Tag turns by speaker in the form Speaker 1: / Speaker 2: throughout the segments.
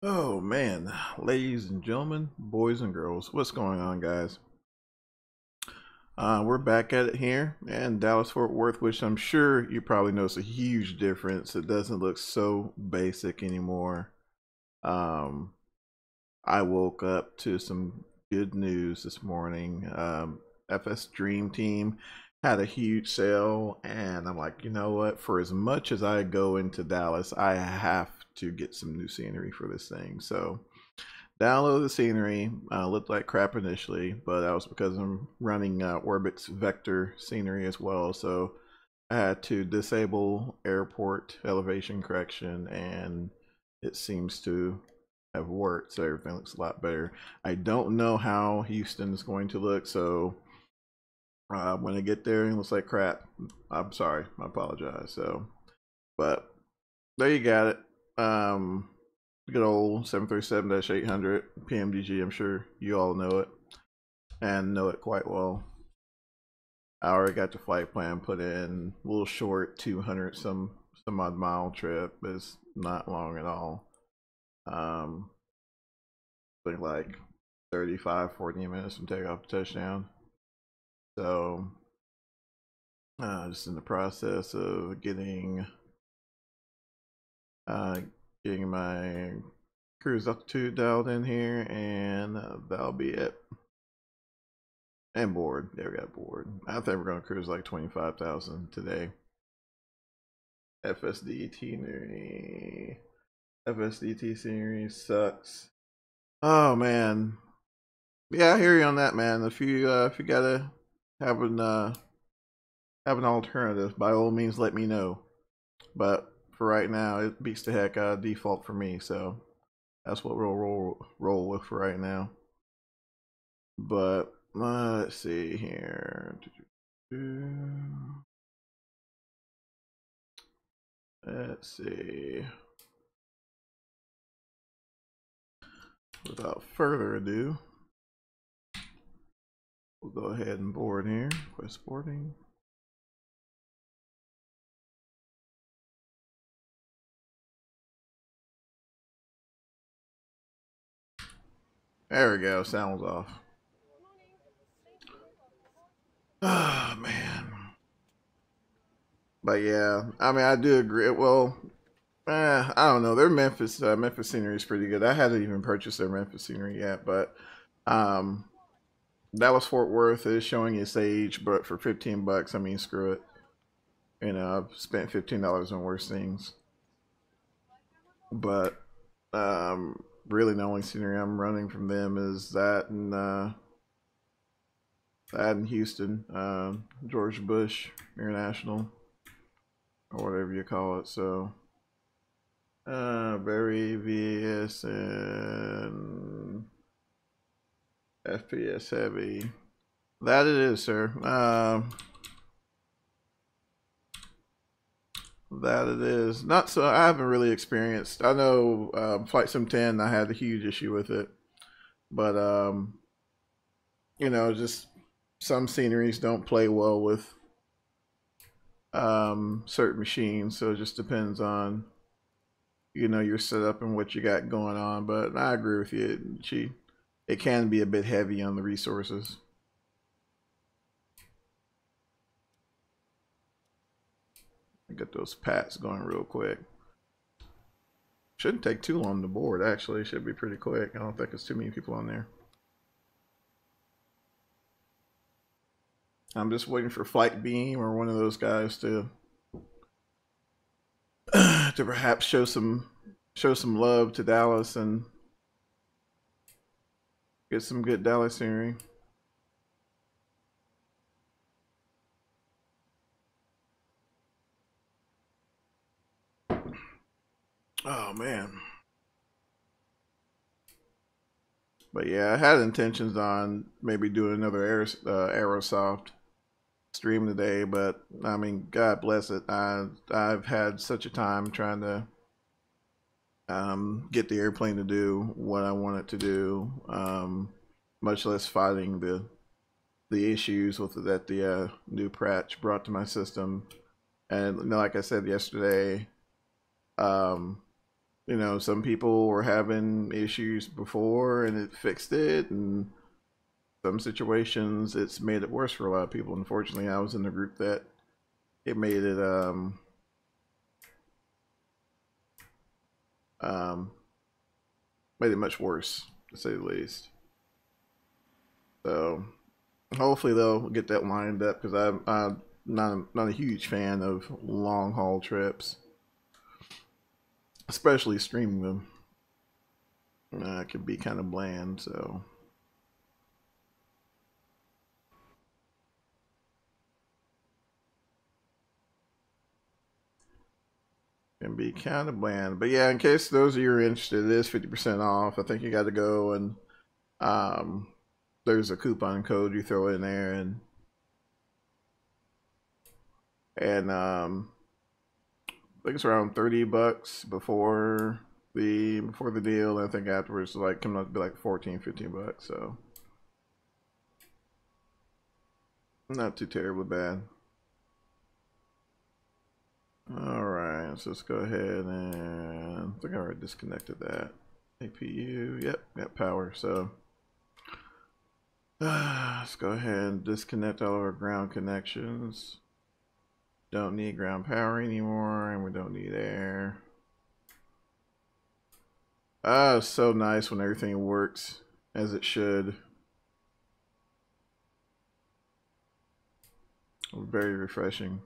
Speaker 1: Oh man, ladies and gentlemen, boys and girls, what's going on, guys? We're back at it here in Dallas Fort Worth, which I'm sure you probably notice a huge difference. It doesn't look so basic anymore. Um, I woke up to some good news this morning. FS Dream Team had a huge sale, and I'm like, you know what? For as much as I go into Dallas, I have to get some new scenery for this thing. So download the scenery. Looked like crap initially, but that was because I'm running Orbx vector scenery as well. So I had to disable airport elevation correction, and it seems to have worked. So everything looks a lot better. I don't know how Houston is going to look. So when I get there, it looks like crap. I'm sorry. I apologize. So, but there you got it. Good old 737-800 PMDG. I'm sure you all know it and know it quite well. I already got the flight plan put in. A little short, 200 some odd mile trip. It's not long at all. I think like 35-40 minutes from takeoff to touchdown. So just in the process of getting my cruise altitude dialed in here, and that'll be it. And board. There we got board. I think we're gonna cruise like 25,000 today. FSDT series sucks. Oh man. Yeah, I hear you on that, man. If you gotta have an alternative, by all means let me know. But for right now, it beats the heck out of default for me, so that's what we'll roll with for right now. But let's see here. Let's see. Without further ado, we'll go ahead and board here. Quest boarding. There we go. Sounds off. Oh man. But yeah, I mean, I do agree. Well, I don't know. Their Memphis scenery is pretty good. I hadn't even purchased their Memphis scenery yet, but um, Dallas Fort Worth is showing its age. But for $15, I mean, screw it. You know, I've spent $15 on worse things. But really, the only scenery I'm running from them is that and Houston, George Bush International, or whatever you call it. So, very VS and FPS heavy. That it is, sir. That it is. Not so. I haven't really experienced. I know Flight Sim 10. I had a huge issue with it, but you know, just some sceneries don't play well with certain machines. So it just depends on your setup and what you got going on. But I agree with you. It can be a bit heavy on the resources. Get those pats going real quick. Shouldn't take too long to board, actually. Should be pretty quick. I don't think there's too many people on there. I'm just waiting for Flight Beam or one of those guys to perhaps show some love to Dallas and get some good Dallas scenery. Oh man. But yeah, I had intentions on maybe doing another Aerosoft stream today, but I mean, God bless it. I've had such a time trying to get the airplane to do what I want it to do, much less fighting the issues with that the new patch brought to my system. And like I said yesterday, you know, some people were having issues before and it fixed it, and some situations it's made it worse for a lot of people. Unfortunately, I was in the group that it made it made it much worse, to say the least. So hopefully they'll get that lined up, because I'm not a huge fan of long haul trips, especially streaming them. It can be kind of bland, so. Can be kind of bland. But yeah, in case those of you are interested, it is 50% off. I think you got to go and there's a coupon code you throw in there, and I think it's around $30 before the deal. And I think afterwards it's like coming up to be like 14, 15 bucks. So not too terribly bad. All right, so let's go ahead and I think I already disconnected that. APU, yep, got power. So let's go ahead and disconnect all of our ground connections. Don't need ground power anymore, and we don't need air. It's so nice when everything works as it should. Very refreshing.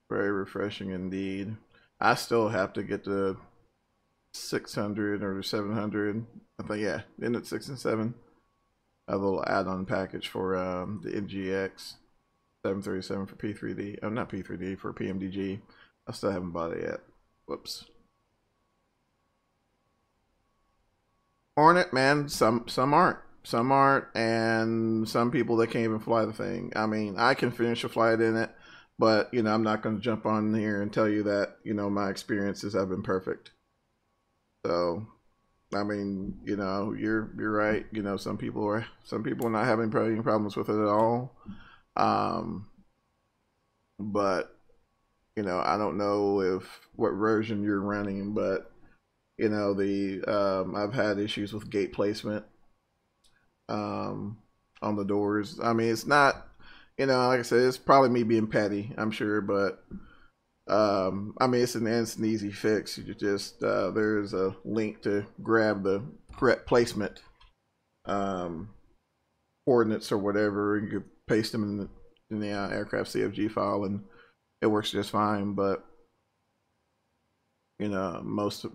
Speaker 1: Very refreshing indeed. I still have to get the 600 or 700. I think, yeah, in at 6 and 7. A little add-on package for the NGX 737 for P3D. Oh, not P3D, for PMDG. I still haven't bought it yet. Whoops. Hornet, man, some aren't. Some aren't, and some people that can't even fly the thing. I mean, I can finish a flight in it, but you know, I'm not going to jump on here and tell you that, you know, my experiences have been perfect. So, I mean, you know, you're right. You know, some people are not having any problems with it at all. But you know, I don't know what version you're running, but you know, I've had issues with gate placement on the doors. I mean, it's not, you know, like I said, it's probably me being petty, I'm sure, but I mean, it's an easy fix. You just there's a link to grab the correct placement coordinates or whatever. You could paste them in the aircraft CFG file, and it works just fine. But you know, most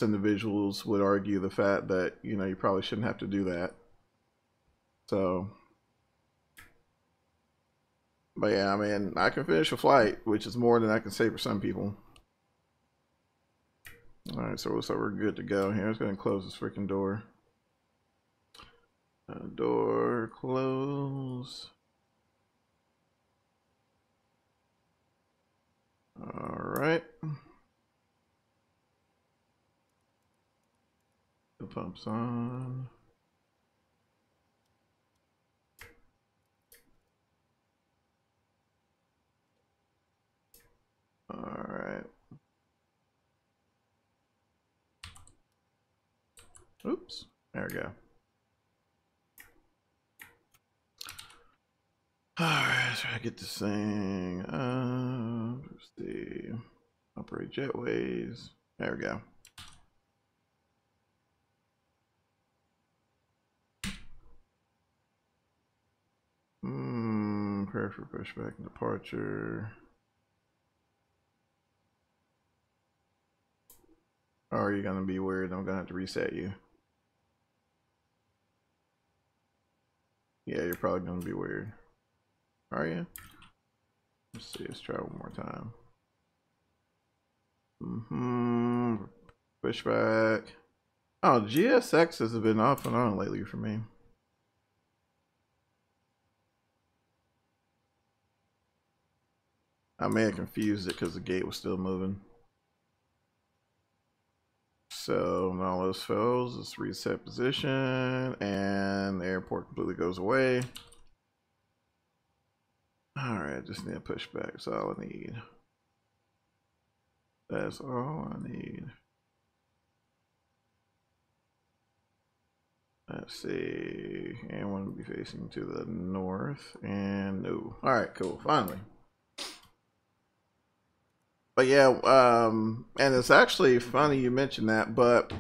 Speaker 1: individuals would argue the fact that, you know, you probably shouldn't have to do that. So, but yeah, I mean, I can finish a flight, which is more than I can say for some people. All right, so we're good to go here. Let's go ahead and close this freaking door. Door close. All right. The pump's on. All right. Oops. There we go. All right, so I get this thing. Let's see. Operate jetways. There we go. Prepare for pushback and departure. Or are you gonna be weird? I'm gonna have to reset you. Yeah, you're probably gonna be weird. Are you? Let's see. Let's try one more time. Pushback. Oh, GSX has been off and on lately for me. I may have confused it because the gate was still moving. So when all those fails, let's reset position, and the airport completely goes away. Alright, just need a pushback. That's all I need. That's all I need. Let's see. And I want to be facing to the north. And no. Alright, cool. Finally. But yeah, and it's actually funny you mentioned that, but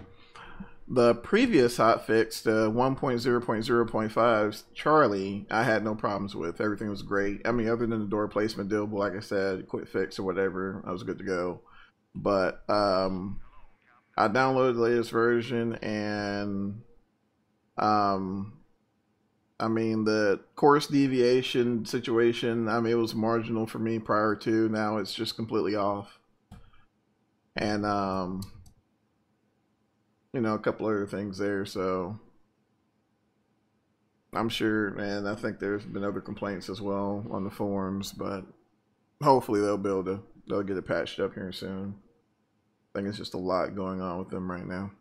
Speaker 1: the previous hotfix, the 1.0.0.5 Charlie, I had no problems with. Everything was great. I mean, other than the door placement deal, but like I said, quick fix or whatever, I was good to go. But I downloaded the latest version, and I mean, the course deviation situation, I mean, it was marginal for me prior to. Now it's just completely off. And, you know, a couple other things there. So I'm sure, and I think there's been other complaints as well on the forums, but hopefully they'll get it patched up here soon. I think it's just a lot going on with them right now.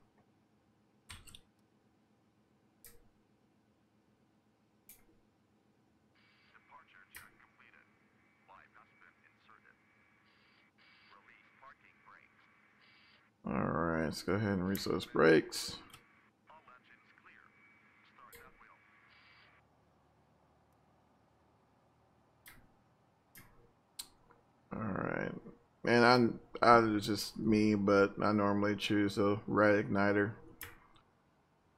Speaker 1: Alright, let's go ahead and release those brakes. Alright. And it's just me, but I normally choose a right igniter.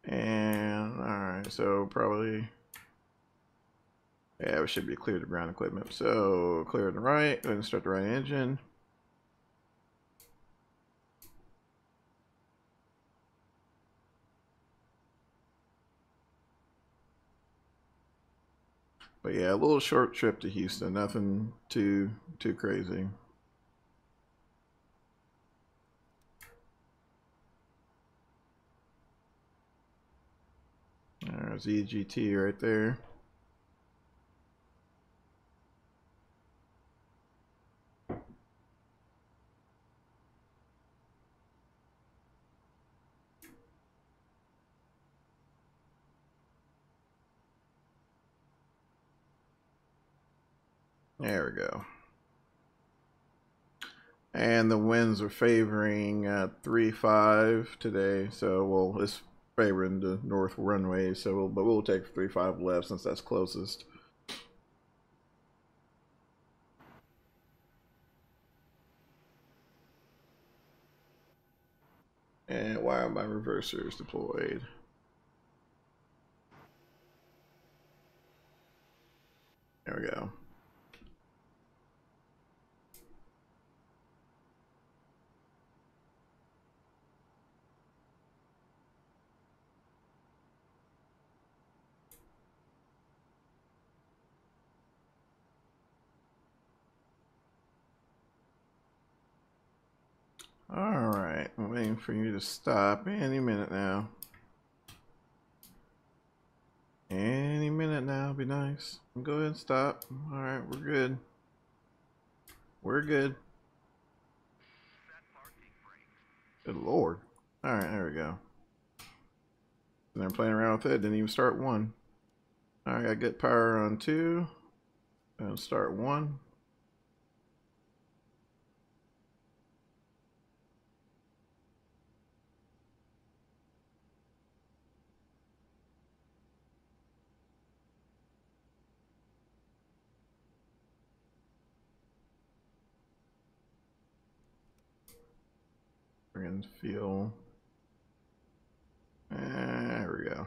Speaker 1: And alright, so probably, yeah, we should be clear to ground equipment. So clear the right, go ahead and start the right engine. But yeah, a little short trip to Houston, nothing too crazy. There's EGT right there. There we go. And the winds are favoring 3-5 today, so well, it's favoring the north runway. So, but we'll take 3-5 left since that's closest. And why are my reversers deployed? There we go. Alright, I'm waiting for you to stop any minute now. Any minute now, be nice. Go ahead and stop. Alright, we're good. We're good. Good lord. Alright, there we go. And they're playing around with it, didn't even start one. Alright, I got power on 2. And start 1. Bring in fuel. There we go.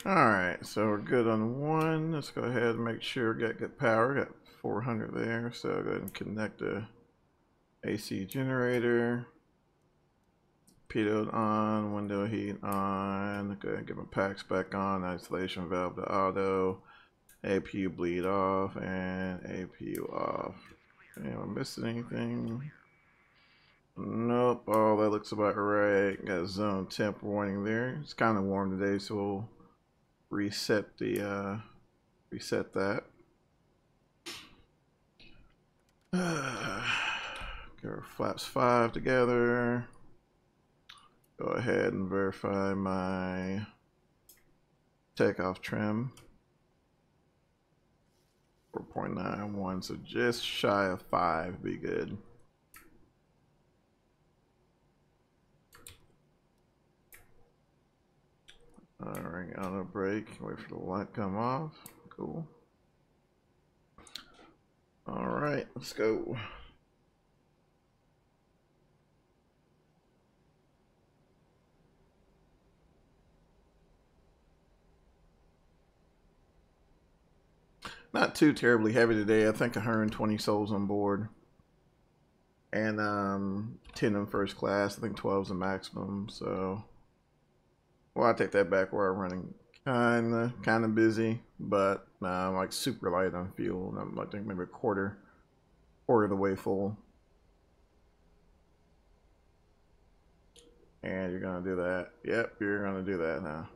Speaker 1: Alright, so we're good on 1. Let's go ahead and make sure we got good power. Got 400 there, so go ahead and connect the AC generator. Pitot on, window heat on. Go ahead and get my packs back on. Isolation valve to auto. APU bleed off and APU off. Anyone missing anything? Nope, oh, that looks about right. Got zone temp warning there. It's kind of warm today, so we'll reset the reset that. Get our flaps 5 together. Go ahead and verify my takeoff trim. 4.91, so just shy of 5 be good. Alright, auto brake, wait for the light to come off. Cool. Alright, let's go. Not too terribly heavy today. I think 120 souls on board. And 10 in first class. I think 12 is the maximum. So, well, I take that back. We're running kind of busy, but I'm like super light on fuel. I'm like maybe a quarter of the way full. And you're gonna do that. Yep, you're gonna do that now.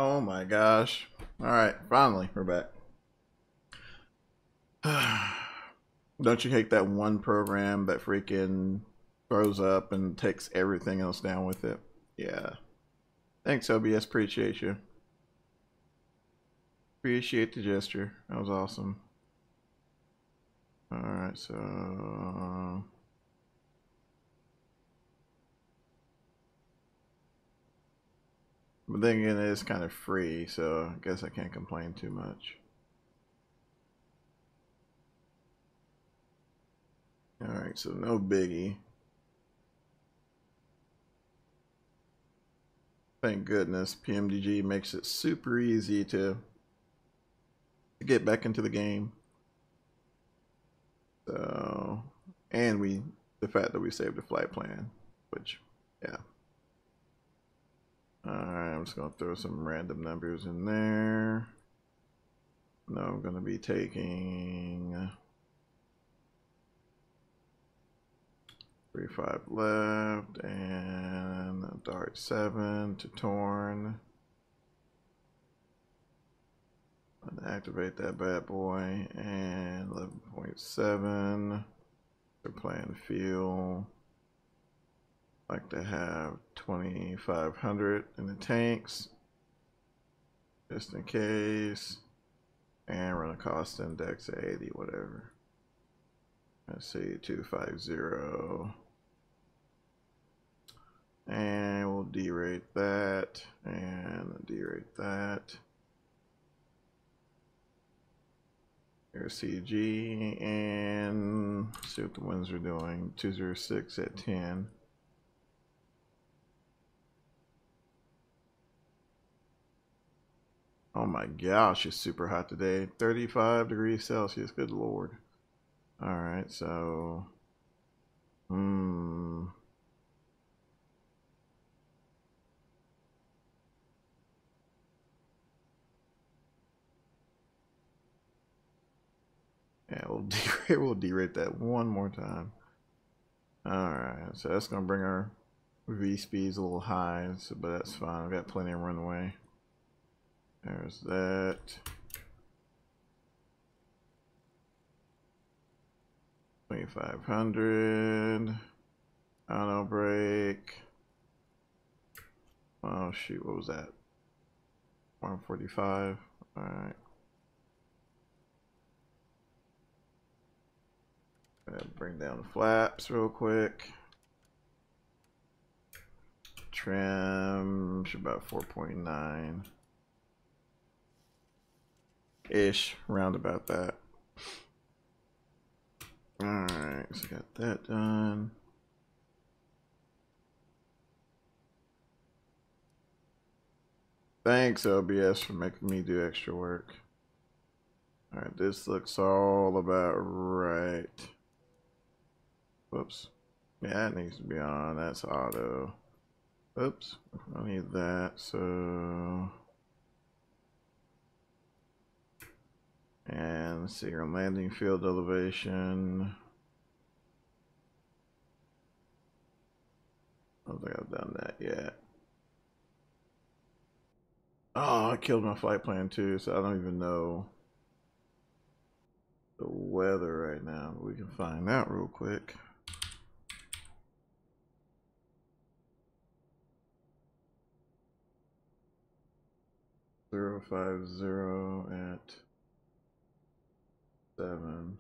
Speaker 1: Oh my gosh. Alright, finally, we're back. Don't you hate that one program that freaking throws up and takes everything else down with it? Yeah. Thanks, OBS. Appreciate you. Appreciate the gesture. That was awesome. Alright, so... But then again, it is kind of free, so I guess I can't complain too much. Alright, so no biggie. Thank goodness PMDG makes it super easy to get back into the game. So, and the fact that we saved the flight plan, which, yeah. Alright, I'm just going to throw some random numbers in there. No, I'm going to be taking 35 left and dart 7 to torn. Activate that bad boy and 11.7. They're playing fuel. Like to have 2,500 in the tanks, just in case, and run a cost index at 80, whatever. Let's see, 250, and we'll derate that and derate that. Here's CG, and see what the winds are doing. 206 at 10. Oh my gosh, it's super hot today. 35 degrees Celsius, good lord. Alright, so... Yeah, we'll derate that one more time. Alright, so that's going to bring our V speeds a little high, so, but that's fine. I've got plenty of runway. There's that. $2,500. Auto brake. Oh shoot, what was that? 145. Alright. Bring down the flaps real quick. Trim should about 4.9 ish, round about that. Alright, so got that done. Thanks, OBS, for making me do extra work. Alright, this looks all about right. Whoops. Yeah, that needs to be on. That's auto. Oops. I need that, so... And let's see, our landing field elevation. I don't think I've done that yet. Oh, I killed my flight plan too, so I don't even know the weather right now. We can find out real quick. (050) at 7.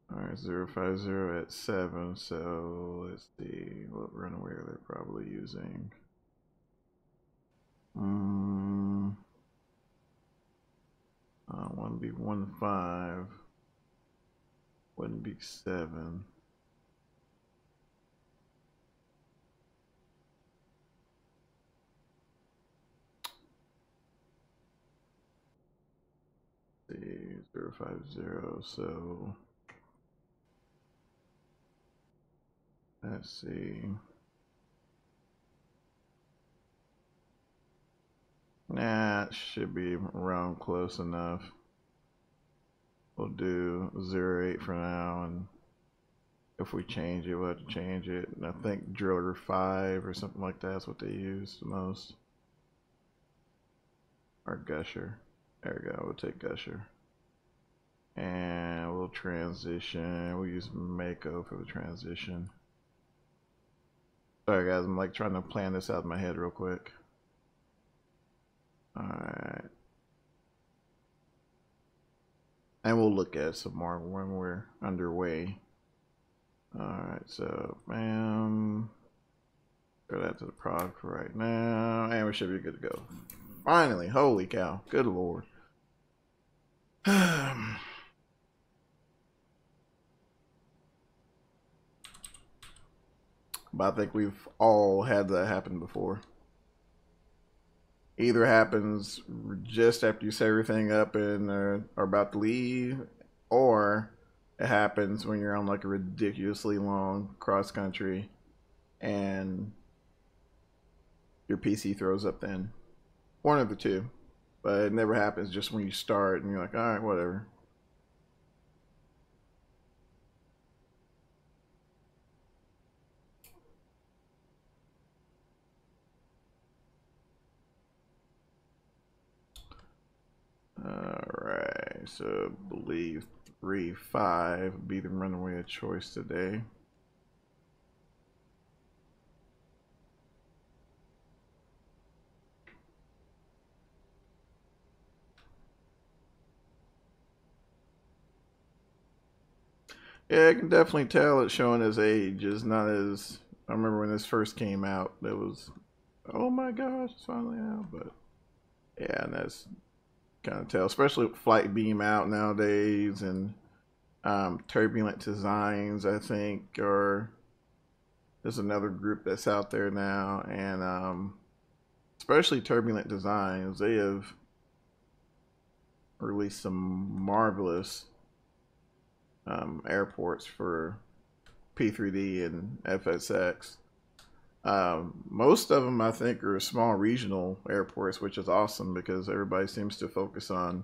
Speaker 1: Alright, 050 at 7. So let's see what runway they're probably using. Wouldn't be 15. Wouldn't be 7. Let's see, 050. So let's see. Nah, it should be around close enough. We'll do 08 for now, and if we change it, we'll have to change it. And I think Driller 5 or something like that's what they use the most. Or Gusher. There we go. We'll take Gusher. And we'll transition. We'll use Mako for the transition. Sorry guys, I'm like trying to plan this out in my head real quick. Alright. And we'll look at some more when we're underway. Alright, so bam. Go that to the prod for right now. And we should be good to go. Finally, holy cow. Good lord. But I think we've all had that happen before. Either happens just after you set everything up and are about to leave, or it happens when you're on like a ridiculously long cross country and your PC throws up then. One of the two. But it never happens just when you start and you're like, alright, whatever. Alright, so I believe 3-5 would be the runway of choice today. Yeah, I can definitely tell it's showing his age. It's not as, I remember when this first came out, it was, oh my gosh, it's finally out. But yeah, and that's kind of tell, especially with Flight Beam out nowadays, and Turbulent Designs, I think, or there's another group that's out there now, and especially Turbulent Designs, they have released some marvelous airports for P3D and FSX. Most of them, I think, are small regional airports, which is awesome because everybody seems to focus on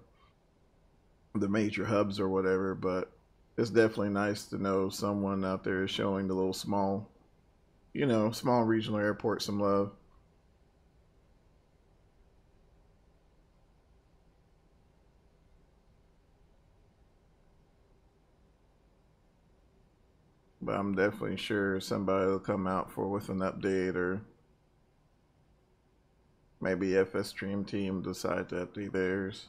Speaker 1: the major hubs or whatever. But it's definitely nice to know someone out there is showing the little small, you know, small regional airports some love. But I'm definitely sure somebody will come out with an update, or maybe FS Stream Team decide to update theirs.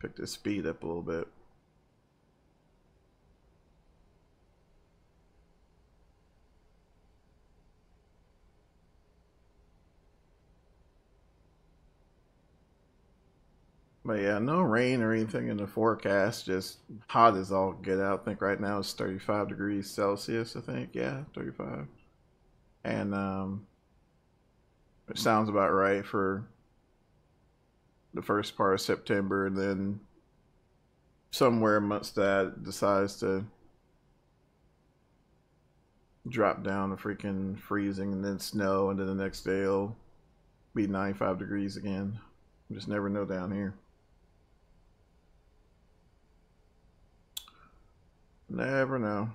Speaker 1: Pick the speed up a little bit. But yeah, no rain or anything in the forecast, just hot as all get out. I think right now it's 35 degrees Celsius, I think. Yeah, 35. And it sounds about right for the first part of September, and then somewhere amongst that it decides to drop down to freaking freezing and then snow, and then the next day it'll be 95 degrees again. You just never know down here. Never know.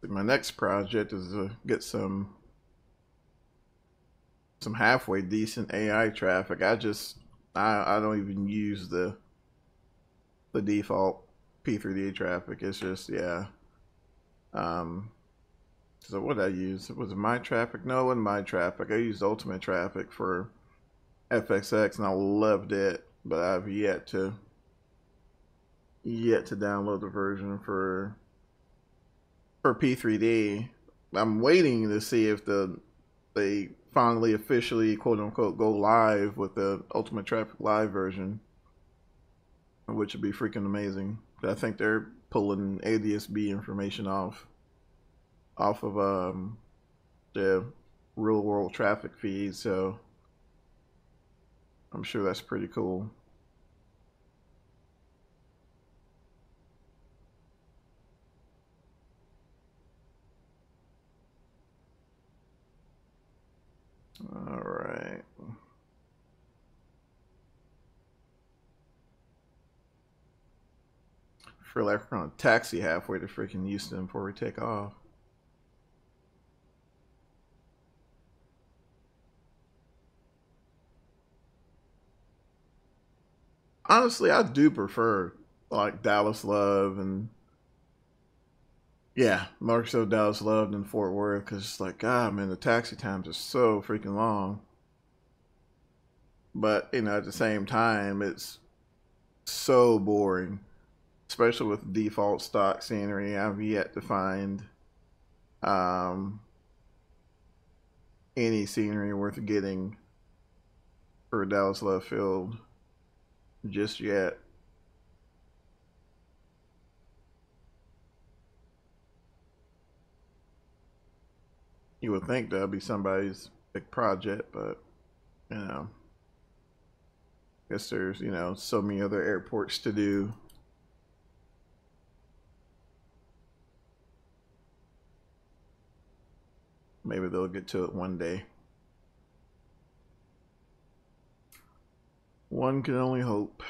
Speaker 1: My next project is to get some halfway decent AI traffic. I don't even use the default P3D traffic. It's just, yeah. So what did I use? Was it my traffic? No, it wasn't my traffic. I used Ultimate Traffic for FXX and I loved it, but I've yet to download the version for P3D. I'm waiting to see if they finally officially quote unquote go live with the Ultimate Traffic Live version, which would be freaking amazing I think they're pulling ADSB information off of the real world traffic feed, so I'm sure that's pretty cool. All right. Feel like we're gonna taxi halfway to freaking Houston before we take off. Honestly, I do prefer like Dallas Love and yeah, more so Dallas Love than Fort Worth because it's like, God, man, the taxi times are so freaking long. But you know, at the same time, it's so boring, especially with default stock scenery. I've yet to find um, any scenery worth getting for Dallas Love Field just yet. You would think that'd be somebody's big project, but you know, I guess there's, you know, so many other airports to do. Maybe they'll get to it one day. One can only hope.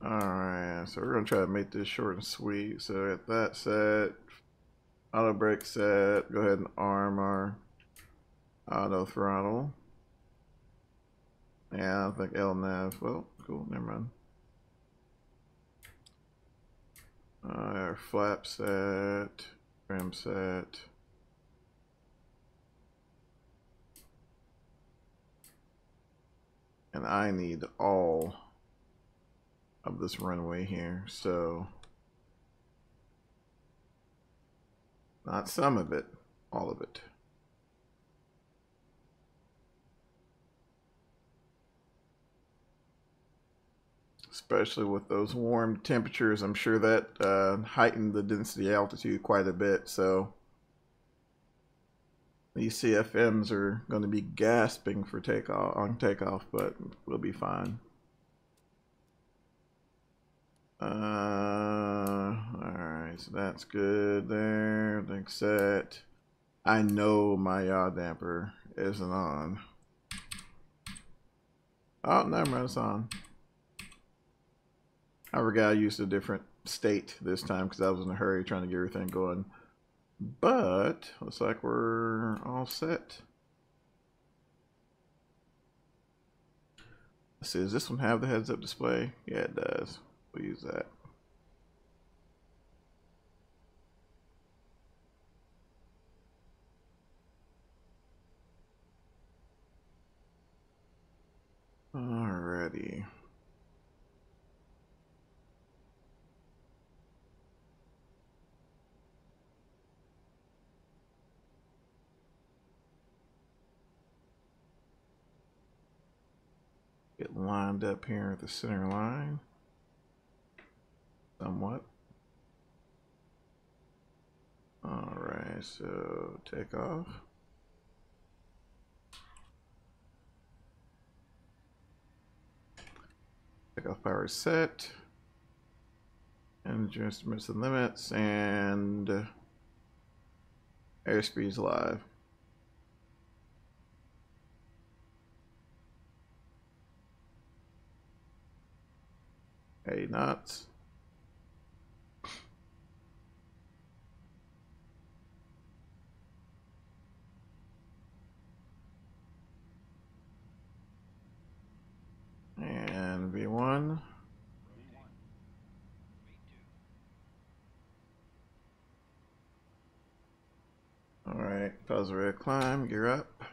Speaker 1: Alright, so we're gonna try to make this short and sweet. So at that set, auto brake set, go ahead and arm our auto throttle. Yeah, I think LNAV. Well, cool, never mind. Our flap set, trim set. And I need all of this runway here, so not some of it, all of it. Especially with those warm temperatures, I'm sure that heightened the density altitude quite a bit, so these CFMs are going to be gasping for takeoff, but we'll be fine. Alright, so that's good there. Everything's set. I know my yaw damper isn't on. Oh, never mind, it's on. I forgot I used a different state this time because I was in a hurry trying to get everything going. But looks like we're all set. Let's see, does this one have the heads-up display? Yeah, it does. We'll use that. Alrighty. Get lined up here at the center line. Somewhat. Alright, so take off. Takeoff power set. Engine estimates and limits, and airspeed's live. 8 knots. And V1. Alright, pause the red climb, gear up.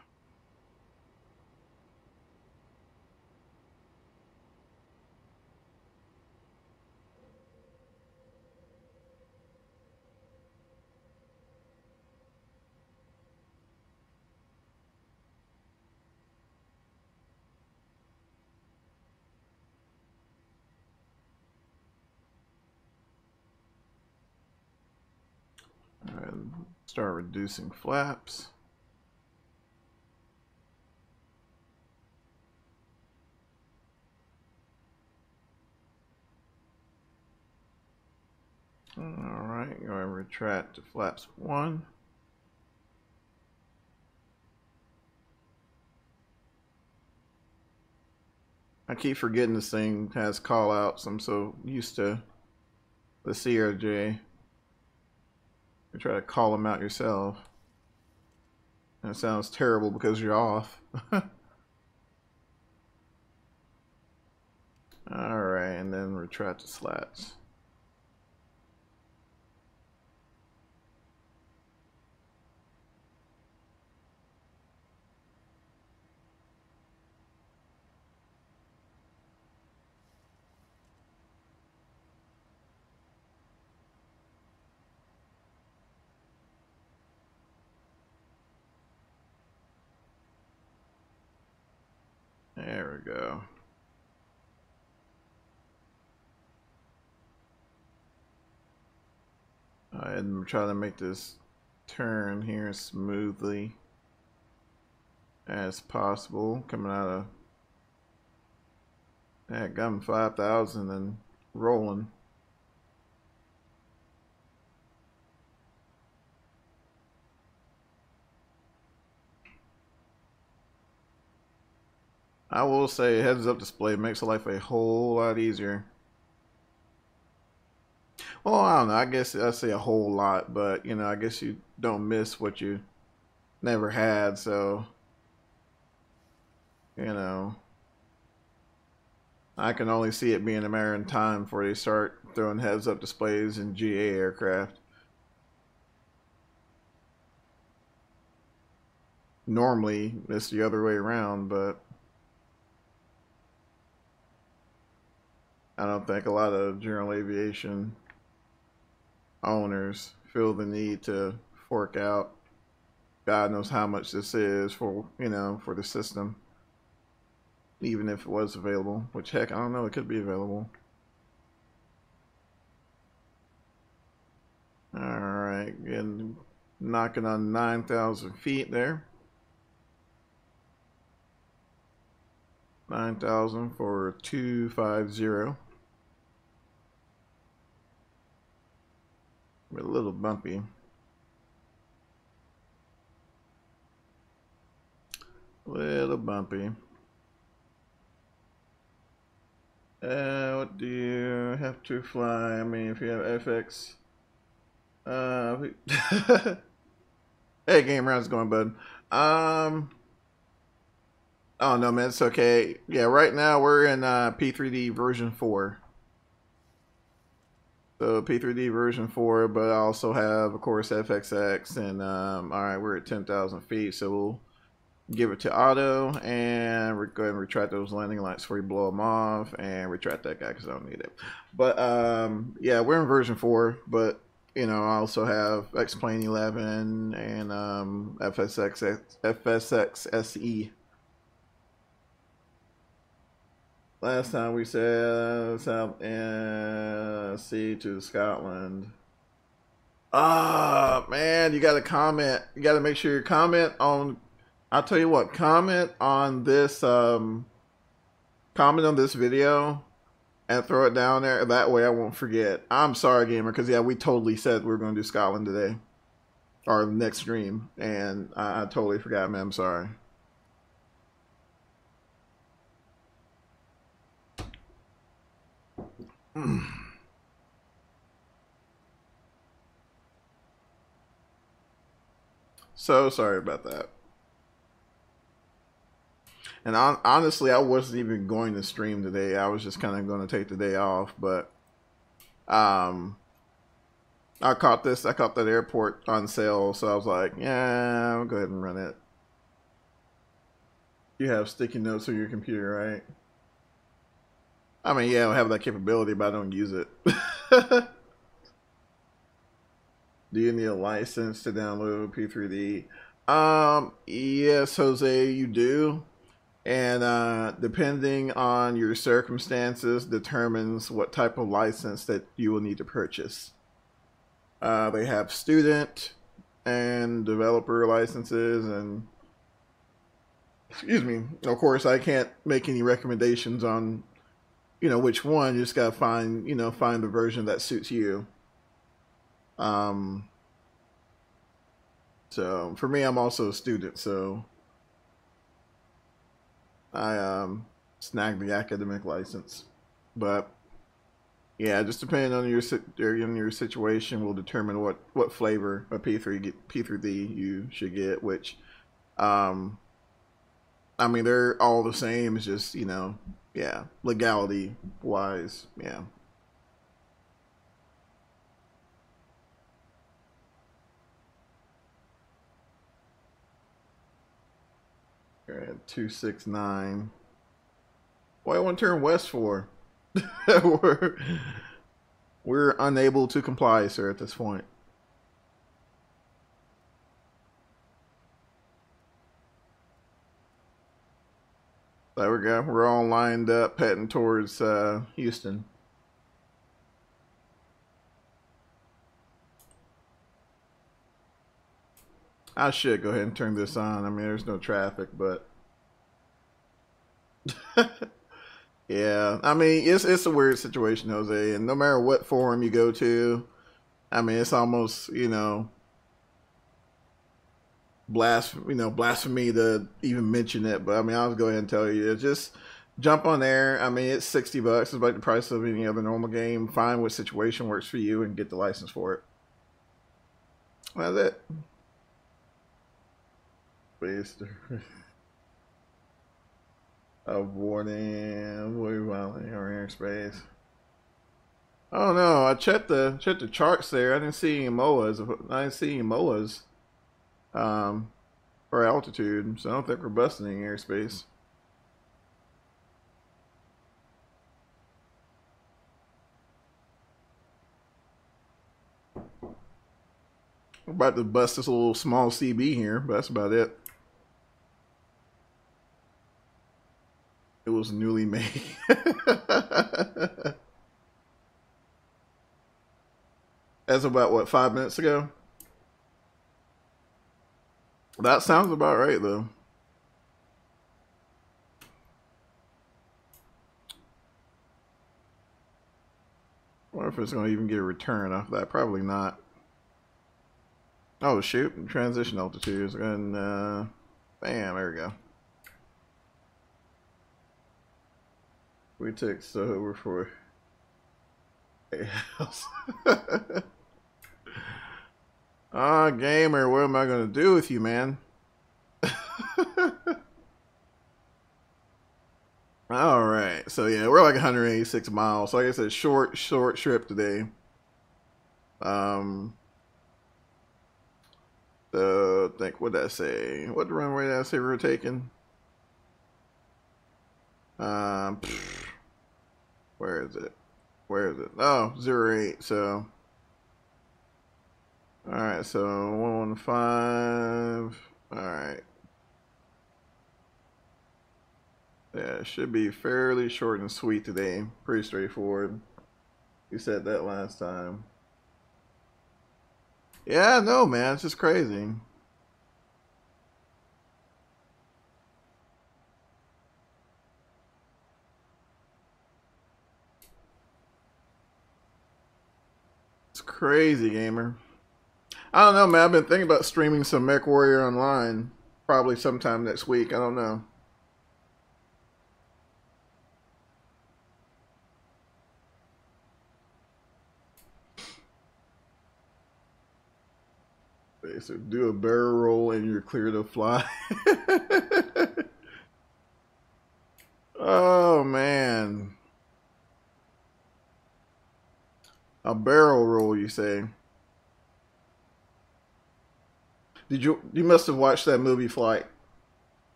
Speaker 1: And start reducing flaps. All right, go and retract to flaps 1. I keep forgetting this thing has call outs. I'm so used to the CRJ. You try to call them out yourself. And it sounds terrible because you're off. Alright, and then retract the slats. There we go. I'm trying to make this turn here smoothly as possible, coming out of that gun 5,000 and rolling. I will say heads-up display makes life a whole lot easier. Well, I don't know. I guess I say a whole lot, but you know, I guess you don't miss what you never had. So, you know, I can only see it being a matter of time before they start throwing heads-up displays in GA aircraft. Normally, it's the other way around, but I don't think a lot of general aviation owners feel the need to fork out God knows how much this is for, you know, for the system, even if it was available, which heck, I don't know, it could be available. All right, and knocking on 9,000 feet there. 9,000 for 250. A little bumpy. Little bumpy. What do you have to fly? I mean, if you have FX. Hey, game round's going, bud. Oh no, man, it's okay. Yeah, right now we're in P3D version 4. So P3D version 4, but I also have, of course, FXX, and all right, we're at 10,000 feet, so we'll give it to auto, and we're going to retract those landing lights before you blow them off, and retract that guy because I don't need it. But yeah, we're in version 4, but you know, I also have X-Plane 11 and FSX SE. Last time we said South Sea to Scotland. Ah, man, you got to comment. You got to make sure you comment on. I'll tell you what. Comment on this. Comment on this video, and throw it down there. That way, I won't forget. I'm sorry, gamer, because yeah, we totally said we were going to do Scotland today, or the next stream, and I totally forgot, man. I'm sorry. So sorry about that. And honestly, I wasn't even going to stream today. I was just kind of going to take the day off. But I caught this. I caught that airport on sale, so I was like, yeah, I'll go ahead and run it. You have sticky notes on your computer, right? I mean, yeah, I have that capability, but I don't use it. Do you need a license to download P3D? Yes, Jose, you do. And depending on your circumstances determines what type of license that you will need to purchase. They have student and developer licenses, and excuse me, of course I can't make any recommendations on, you know, which one. You just gotta find, you know, find the version that suits you. So for me, I'm also a student, so I snagged the academic license. But yeah, just depending on your situation will determine what flavor of P3D you should get. Which, I mean, they're all the same. It's just, you know, yeah, legality wise, yeah. All right, 269. Why I want to turn west for? we're, we're unable to comply, sir, at this point. There we go. We're all lined up, heading towards Houston. I should go ahead and turn this on. I mean, there's no traffic, but yeah. I mean, it's a weird situation, Jose. And no matter what forum you go to, I mean, it's almost, you know, blasphemy to even mention it. But I mean, I'll just go ahead and tell you, just jump on there. I mean, it's $60. It's about the price of any other normal game. Find what situation works for you and get the license for it. That's it. Avoiding or airspace. Oh no, I checked the charts there. I didn't see any MOAs. I didn't see any MOAs for altitude, so I don't think we're busting any airspace. We're about to bust this little small CB here, but that's about it. It was newly made. That's about, what, 5 minutes ago? That sounds about right, though. I wonder if it's going to even get a return off that. Probably not. Oh, shoot. Transition altitudes. And, bam, there we go. We took so over for ah, gamer, what am I gonna do with you, man? All right, so yeah, we're like 186 miles. So like I said, short trip today. Think what did I say? What runway did I say we were taking? Where is it? Where is it? Oh, 08. So, all right. So 115. All right. Yeah, it should be fairly short and sweet today. Pretty straightforward. You said that last time. Yeah, no, man. It's just crazy. It's crazy, gamer. I don't know, man. I've been thinking about streaming some MechWarrior Online. Probably sometime next week. I don't know. So do a barrel roll and you're clear to fly. Oh man, a barrel roll, you say? You must have watched that movie Flight,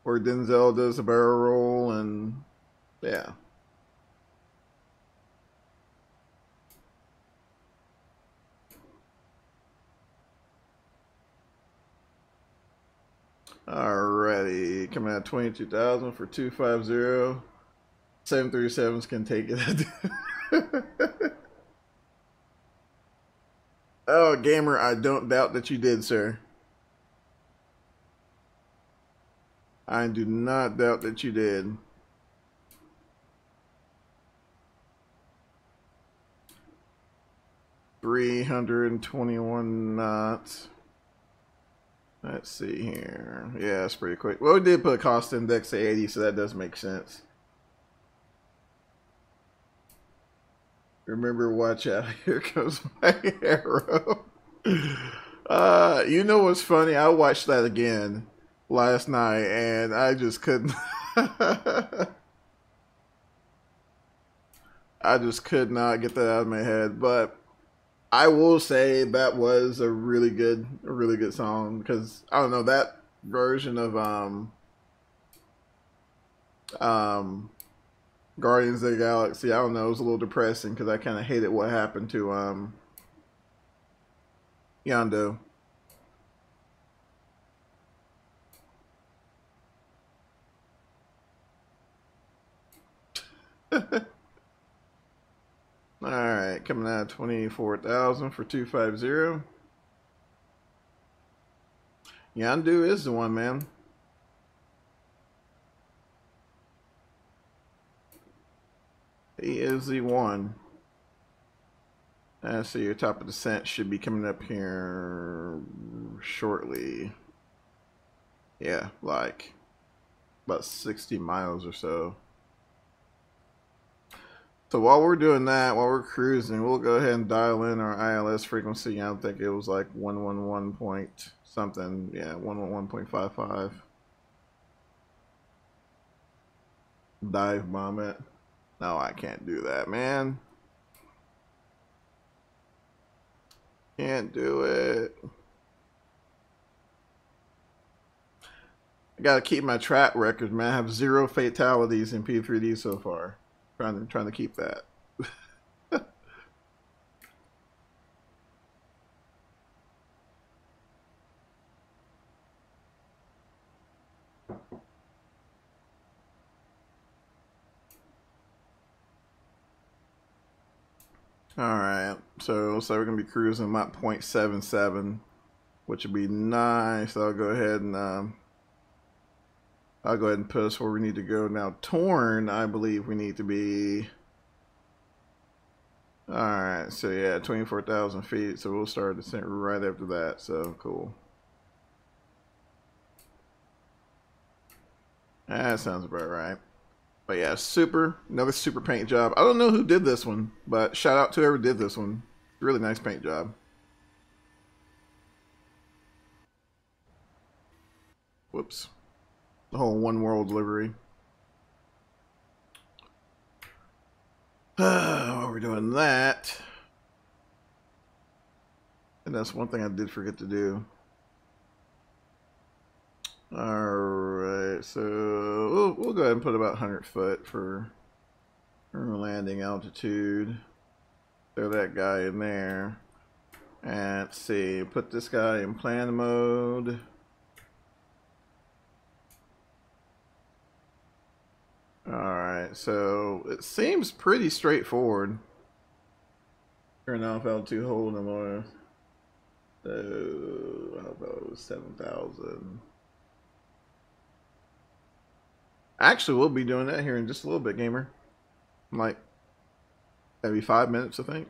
Speaker 1: where Denzel does a barrel roll, and yeah. Alrighty, coming out 22,000 for 250. 737s can take it. Oh, gamer, I don't doubt that you did, sir. I do not doubt that you did. $321 knots. Let's see here. Yeah, it's pretty quick. Well, we did put a cost index to 80, so that does make sense. Remember, watch out. Here comes my arrow. You know what's funny? I watched that again last night, and I just couldn't. I just could not get that out of my head. But I will say that was a really good song, because I don't know, that version of Guardians of the Galaxy, I don't know, it was a little depressing because I kind of hated what happened to Yondu. All right, coming out of 24,000 for 250. Yondu is the one, man. He is the one. So your top of descent should be coming up here shortly. Yeah, like about 60 miles or so. So while we're doing that, while we're cruising, we'll go ahead and dial in our ILS frequency. I don't think it was like 111 point something. Yeah, 111.55. Dive bomb it. No, I can't do that, man. Can't do it. I gotta keep my track record, man. I have 0 fatalities in P3D so far. Trying to keep that. Alright, so looks like we're gonna be cruising about 0.77, which would be nice. I'll go ahead and put us where we need to go now. Torn, I believe we need to be. Alright, so yeah, 24,000 feet, so we'll start descent right after that, so cool. That sounds about right. But yeah, another super paint job. I don't know who did this one, but shout out to whoever did this one. Really nice paint job. Whoops. The whole one world livery. While we're doing that, and that's one thing I did forget to do. Alright, so we'll go ahead and put about 100 foot for landing altitude. Throw that guy in there. And let's see, put this guy in plan mode. Alright, so it seems pretty straightforward. Turn off L2, hold them on. So, how about 7,000? Actually, we'll be doing that here in just a little bit, gamer. Like, maybe 5 minutes, I think.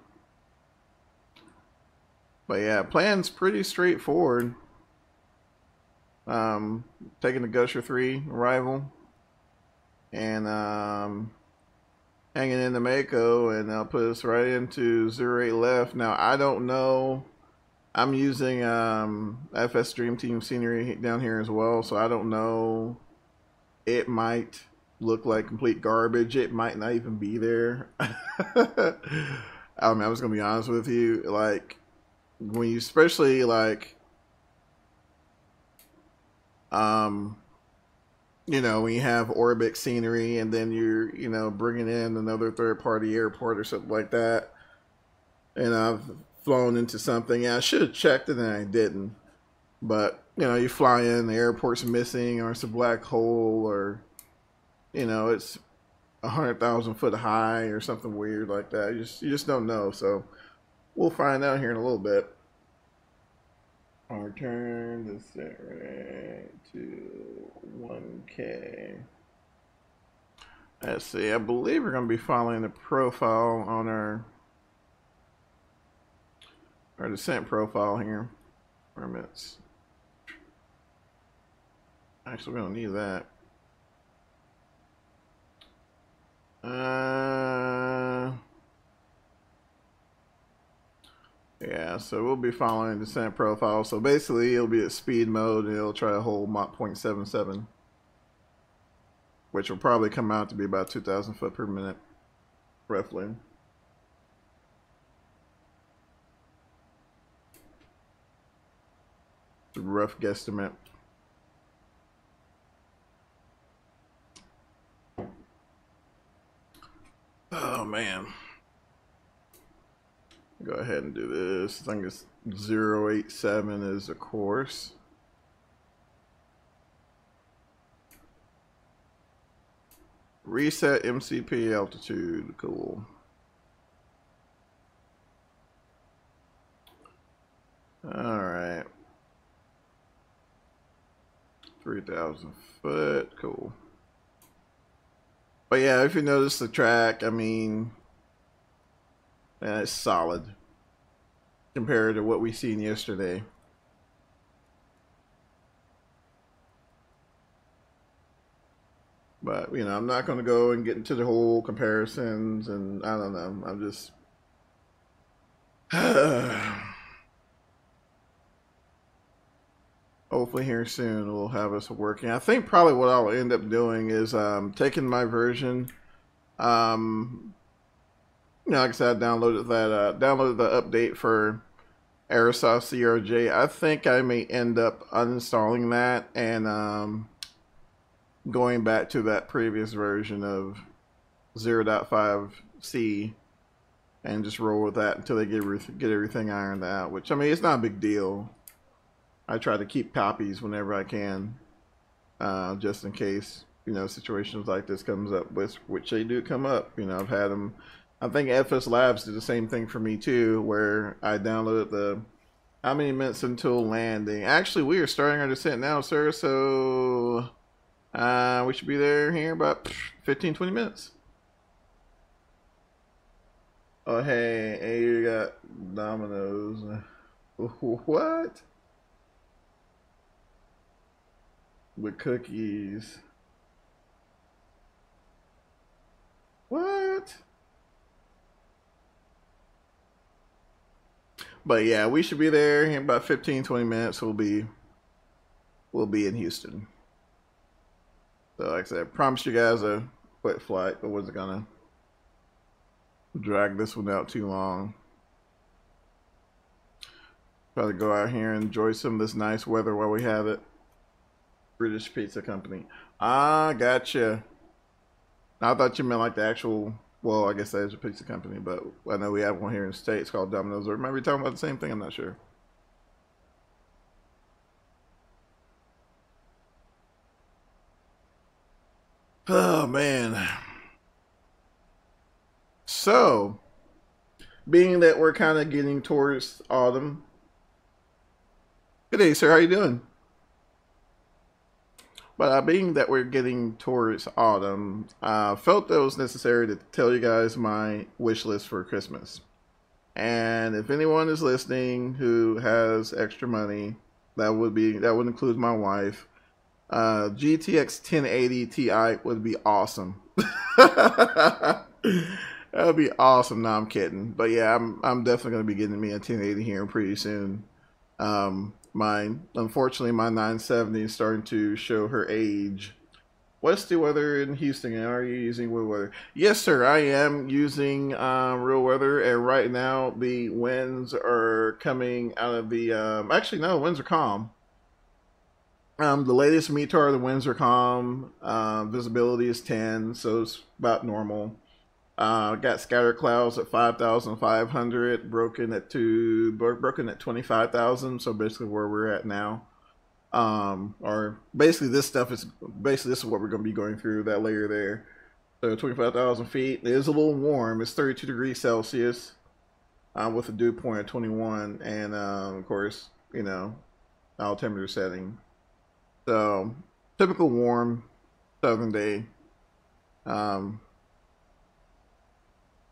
Speaker 1: But yeah, plan's pretty straightforward. Taking the Gusher 3 arrival. And hanging in the Mako, and that'll put us right into 08 left. Now, I don't know. I'm using FS Dream Team scenery down here as well, so I don't know. It might look like complete garbage. It might not even be there. I mean, I was gonna be honest with you. Like, when you, especially like, you know, when you have Orbx scenery, and then you're, you know, bringing in another third-party airport or something like that. And I've flown into something. Yeah, I should have checked it, and I didn't. But, you know, you fly in, the airport's missing, or it's a black hole, or, you know, it's 100,000 foot high, or something weird like that. You just don't know. So we'll find out here in a little bit. Our turn to set right to 1K. Let's see, I believe we're going to be following the profile on our descent profile here. Permits. Actually, we don't need that. Yeah, so we'll be following descent profile. So basically, it'll be at speed mode, and it'll try to hold Mach 0.77, which will probably come out to be about 2,000 foot per minute, roughly. It's a rough guesstimate. Oh man. Go ahead and do this. I think it's 087 is the course. Reset MCP altitude. Cool. All right. 3,000 foot. Cool. But yeah, if you notice the track, I mean, it's solid compared to what we seen yesterday. But, you know, I'm not going to go and get into the whole comparisons, and I don't know. I'm just... Hopefully here soon we'll have us working. I think probably what I'll end up doing is taking my version. You know, like I said, I downloaded the update for Airsoft CRJ. I think I may end up uninstalling that and going back to that previous version of 0.5C and just roll with that until they get everything ironed out. Which, I mean, it's not a big deal. I try to keep copies whenever I can, just in case, you know, situations like this comes up, which they do come up. You know, I've had them. I think FS Labs did the same thing for me too, where I downloaded the how many minutes until landing. Actually, we are starting our descent now, sir. So we should be there here about 15-20 minutes. Oh hey, you got Domino's. What? With cookies. What? But yeah, we should be there in about 15-20 minutes. We'll be in Houston. So like I said, I promised you guys a quick flight, but wasn't gonna drag this one out too long. Try to go out here and enjoy some of this nice weather while we have it. British Pizza Company. Ah, gotcha. I thought you meant like the actual, well, I guess that is a pizza company, but I know we have one here in the States called Domino's. Or maybe we're talking about the same thing, I'm not sure. Oh, man. So, being that we're kind of getting towards autumn. Good day, sir. How you doing? But being that we're getting towards autumn, I felt that it was necessary to tell you guys my wish list for Christmas. And if anyone is listening who has extra money, that would include my wife. GTX 1080 Ti would be awesome. That would be awesome. No, I'm kidding. But yeah, I'm definitely gonna be getting me a 1080 here pretty soon. Unfortunately, my 970 is starting to show her age. What's the weather in Houston? Are you using real weather? Yes, sir. I am using real weather, and right now the winds are coming out of the. Actually, no, the winds are calm. The latest METAR, the winds are calm. Visibility is 10, so it's about normal. Got scattered clouds at 5,500, broken at 25,000. So basically where we're at now. Or basically this is what we're going to be going through, that layer there. So 25,000 feet. It is a little warm. It's 32 degrees Celsius with a dew point of 21, and of course, you know, altimeter setting. So typical warm southern day.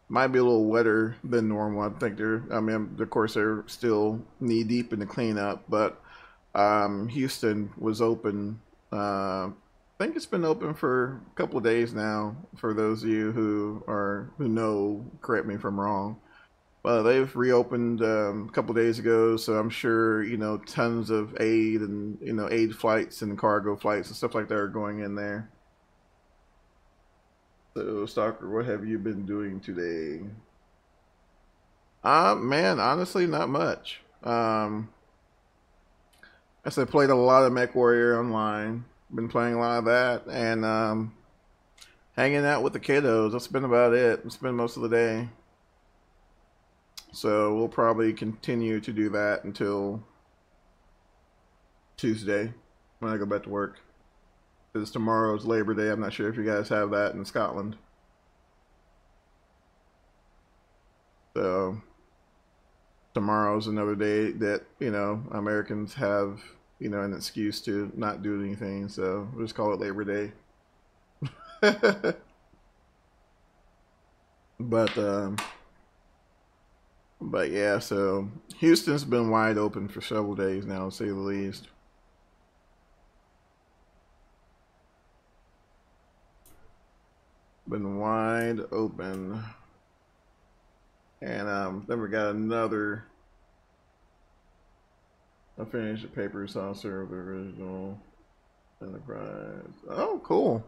Speaker 1: Might be a little wetter than normal. I think I mean, of course, they're still knee deep in the cleanup, but Houston was open. I think it's been open for a couple of days now. For those of you who know, correct me if I'm wrong. They've reopened a couple of days ago, so I'm sure tons of aid and aid flights and cargo flights and stuff like that are going in there. So, Stalker, what have you been doing today? Man, honestly, not much. I played a lot of MechWarrior online. Been playing a lot of that and hanging out with the kiddos. That's been about it. It's been most of the day. So we'll probably continue to do that until Tuesday when I go back to work. Because tomorrow's Labor Day. I'm not sure if you guys have that in Scotland. So tomorrow's another day that, Americans have, an excuse to not do anything. So we'll just call it Labor Day. But yeah, so Houston's been wide open for several days now, to say the least. Been wide open. And then we got another. I finished the paper saucer of the original Enterprise. Oh, cool.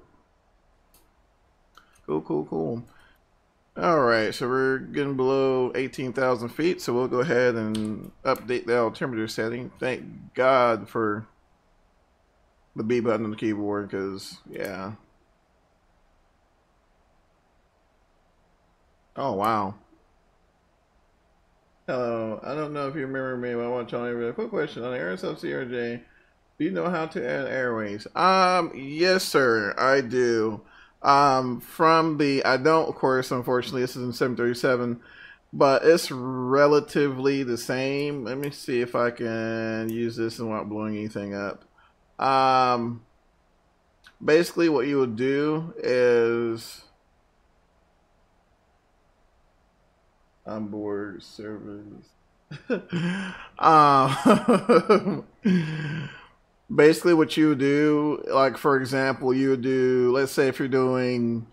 Speaker 1: Cool. All right, so we're getting below 18,000 feet, so we'll go ahead and update the altimeter setting. Thank God for the B button on the keyboard, because, yeah. Oh, wow. Hello, I don't know if you remember me, but I want to tell you a quick question on AirSub CRJ. Do you know how to add airways? Yes, sir, I do. From the, I don't, of course, unfortunately, this is in 737, but it's relatively the same. Let me see if I can use this without blowing anything up. Basically what you would do is onboard service. Basically what you would do, like for example, you would do, let's say if you're doing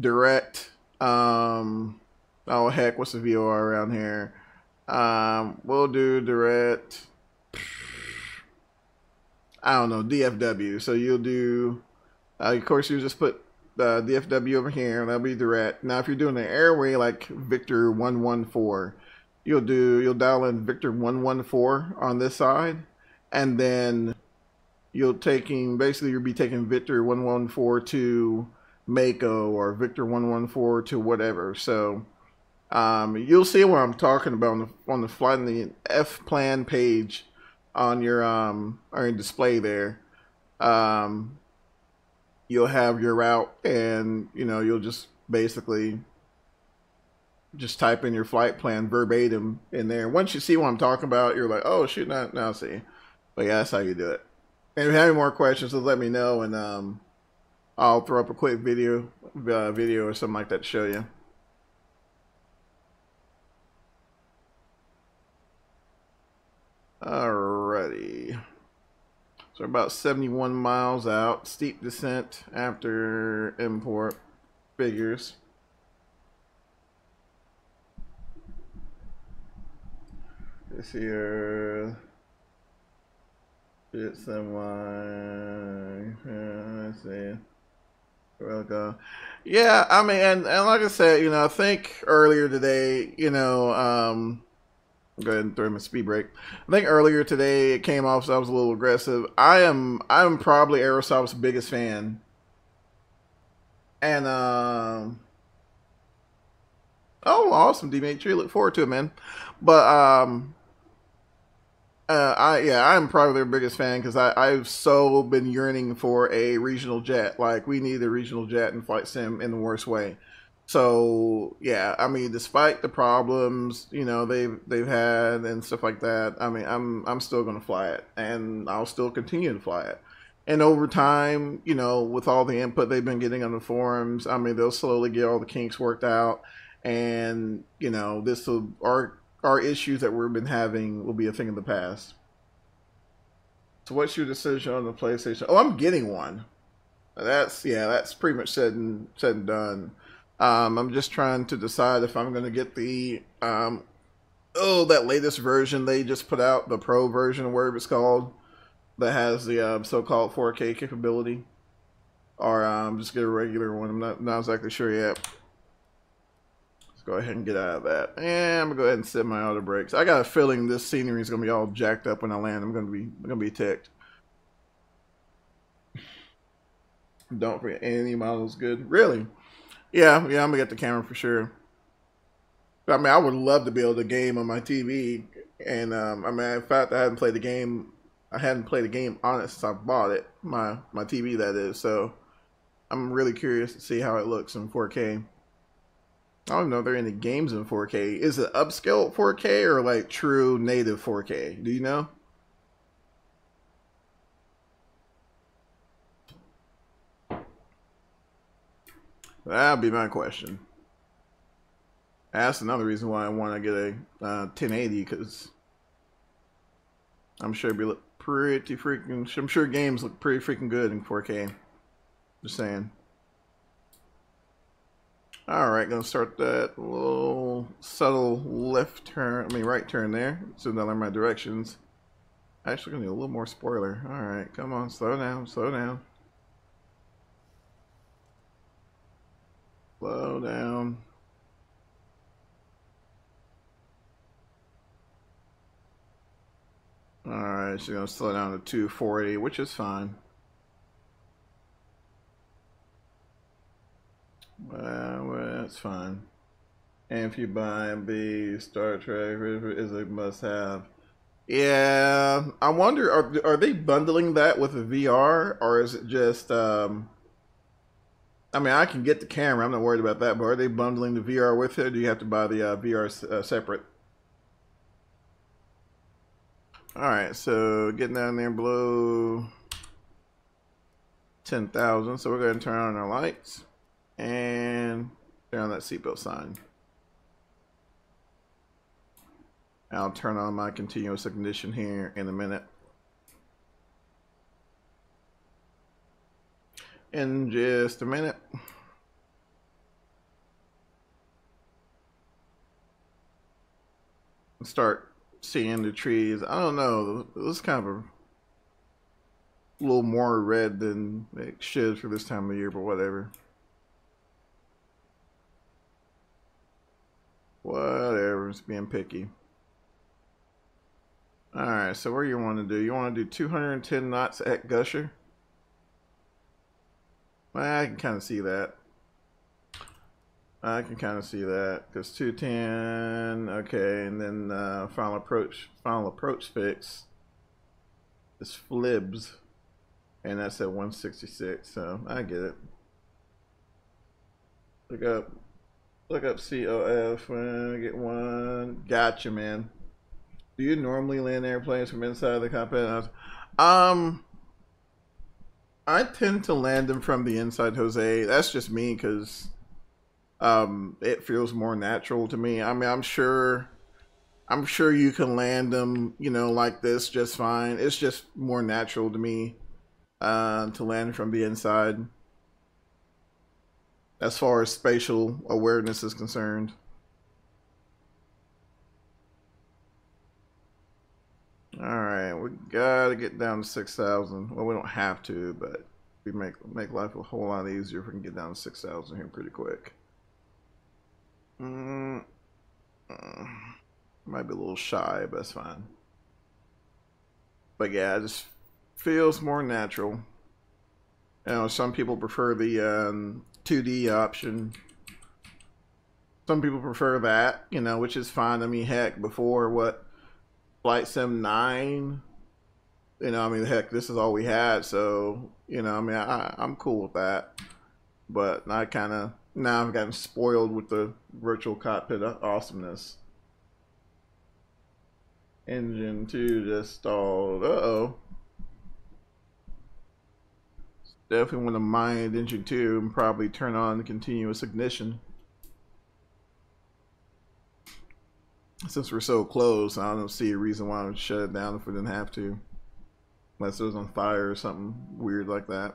Speaker 1: direct, oh heck, what's the VOR around here? We'll do direct, I don't know, DFW. So you'll do, of course you just put DFW over here, and that'll be direct. Now if you're doing an airway like Victor 114, you'll dial in Victor 114 on this side, and then you'll be taking Victor 114 to Mako or Victor 114 to whatever. So you'll see what I'm talking about on the flight in the F plan page on your display there. You'll have your route, and you'll just basically just type in your flight plan verbatim in there. Once you see what I'm talking about, you're like, oh shoot, now I see. But yeah, that's how you do it. And if you have any more questions, just let me know, and I'll throw up a quick video or something like that to show you. Alrighty. So about 71 miles out, steep descent after import, figures. This here. Let's see. Where I'll go. Yeah, I mean, and like I said, I think earlier today, go ahead and throw my speed brake. I think earlier today it came off, so I was a little aggressive. I'm probably Aerosoft's biggest fan, and oh, awesome, D-Mate, look forward to it, man. But I'm probably their biggest fan because I've so been yearning for a regional jet. Like, we need a regional jet in flight sim in the worst way. So yeah, I mean, despite the problems, you know, they've had and stuff like that, I mean, I'm still gonna fly it, and I'll still continue to fly it. And over time, you know, with all the input they've been getting on the forums, I mean, they'll slowly get all the kinks worked out, and you know, this will our issues that we've been having will be a thing of the past. So, what's your decision on the PlayStation? Oh, I'm getting one. That's pretty much said and done. I'm just trying to decide if I'm going to get the that latest version they just put out, the Pro version, whatever it's called, that has the so-called 4K capability, or just get a regular one. I'm not exactly sure yet. Let's go ahead and get out of that, and I'm gonna go ahead and set my auto brakes. I got a feeling this scenery is gonna be all jacked up when I land. I'm gonna be ticked. Don't forget, any model's good. Really? Yeah, I'm gonna get the camera for sure. But, I mean, I would love to be able to game on my TV, and I mean, in fact, I hadn't played the game. I hadn't played a game on it since I bought it, my TV that is. So I'm really curious to see how it looks in 4K. I don't know if there are any games in 4K. Is it upscale 4K or like true native 4K? Do you know? That'd be my question. That's another reason why I want to get a 1080, because I'm sure it'd be look pretty freaking. I'm sure games look pretty freaking good in 4K. Just saying. All right, gonna start that little subtle left turn. I mean, right turn there. So now I learn my directions. Actually, gonna need a little more spoiler. All right, come on, slow down, slow down. Slow down. Alright, she's gonna slow down to 240, which is fine. Well, that's fine. And if you buy B, Star Trek is a must-have. Yeah, I wonder, are they bundling that with a VR, or is it just I mean, I can get the camera. I'm not worried about that. But are they bundling the VR with it? Or do you have to buy the VR separate? All right, so getting down there below 10,000. So we're going to turn on our lights and turn on that seatbelt sign. I'll turn on my continuous ignition here in a minute. In just a minute. Start seeing the trees. I don't know. This is kind of a little more red than it should for this time of year, but whatever. Whatever. It's being picky. Alright, so what do you want to do? You want to do 210 knots at Gusher? Well, I can kind of see that. I can kind of see that, because 210, okay, and then final approach fix is flibs, and that's at 166. So I get it. Look up COF. Get one. Gotcha, man. Do you normally land airplanes from inside the cockpit? I tend to land them from the inside, Jose. That's just me, because it feels more natural to me. I mean, I'm sure you can land them, you know, like this just fine. It's just more natural to me to land from the inside as far as spatial awareness is concerned. All right, we gotta get down to 6,000. Well, we don't have to, but we make life a whole lot easier if we can get down to 6,000 here pretty quick. Might be a little shy, but that's fine. But yeah, it just feels more natural. You know, some people prefer the 2D option. Some people prefer that, you know, which is fine. I mean, heck, before what? Flight Sim 9, you know, I mean, heck, this is all we had, so, you know, I mean, I'm cool with that, but I kind of Now I've gotten spoiled with the virtual cockpit awesomeness. Engine 2 just stalled. Uh-oh. Definitely want to mind engine 2 and probably turn on the continuous ignition. Since we're so close, I don't see a reason why I would shut it down if we didn't have to. Unless it was on fire or something weird like that.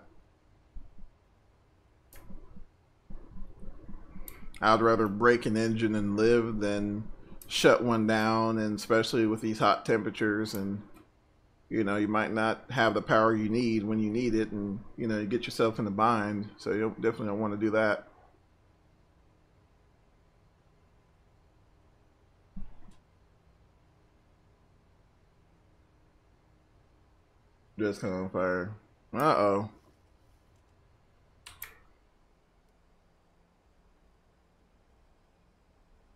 Speaker 1: I'd rather break an engine and live than shut one down, and especially with these hot temperatures, and you know, you might not have the power you need when you need it, and you know, you get yourself in a bind. So you definitely don't want to do that. Just come on fire. Uh-oh.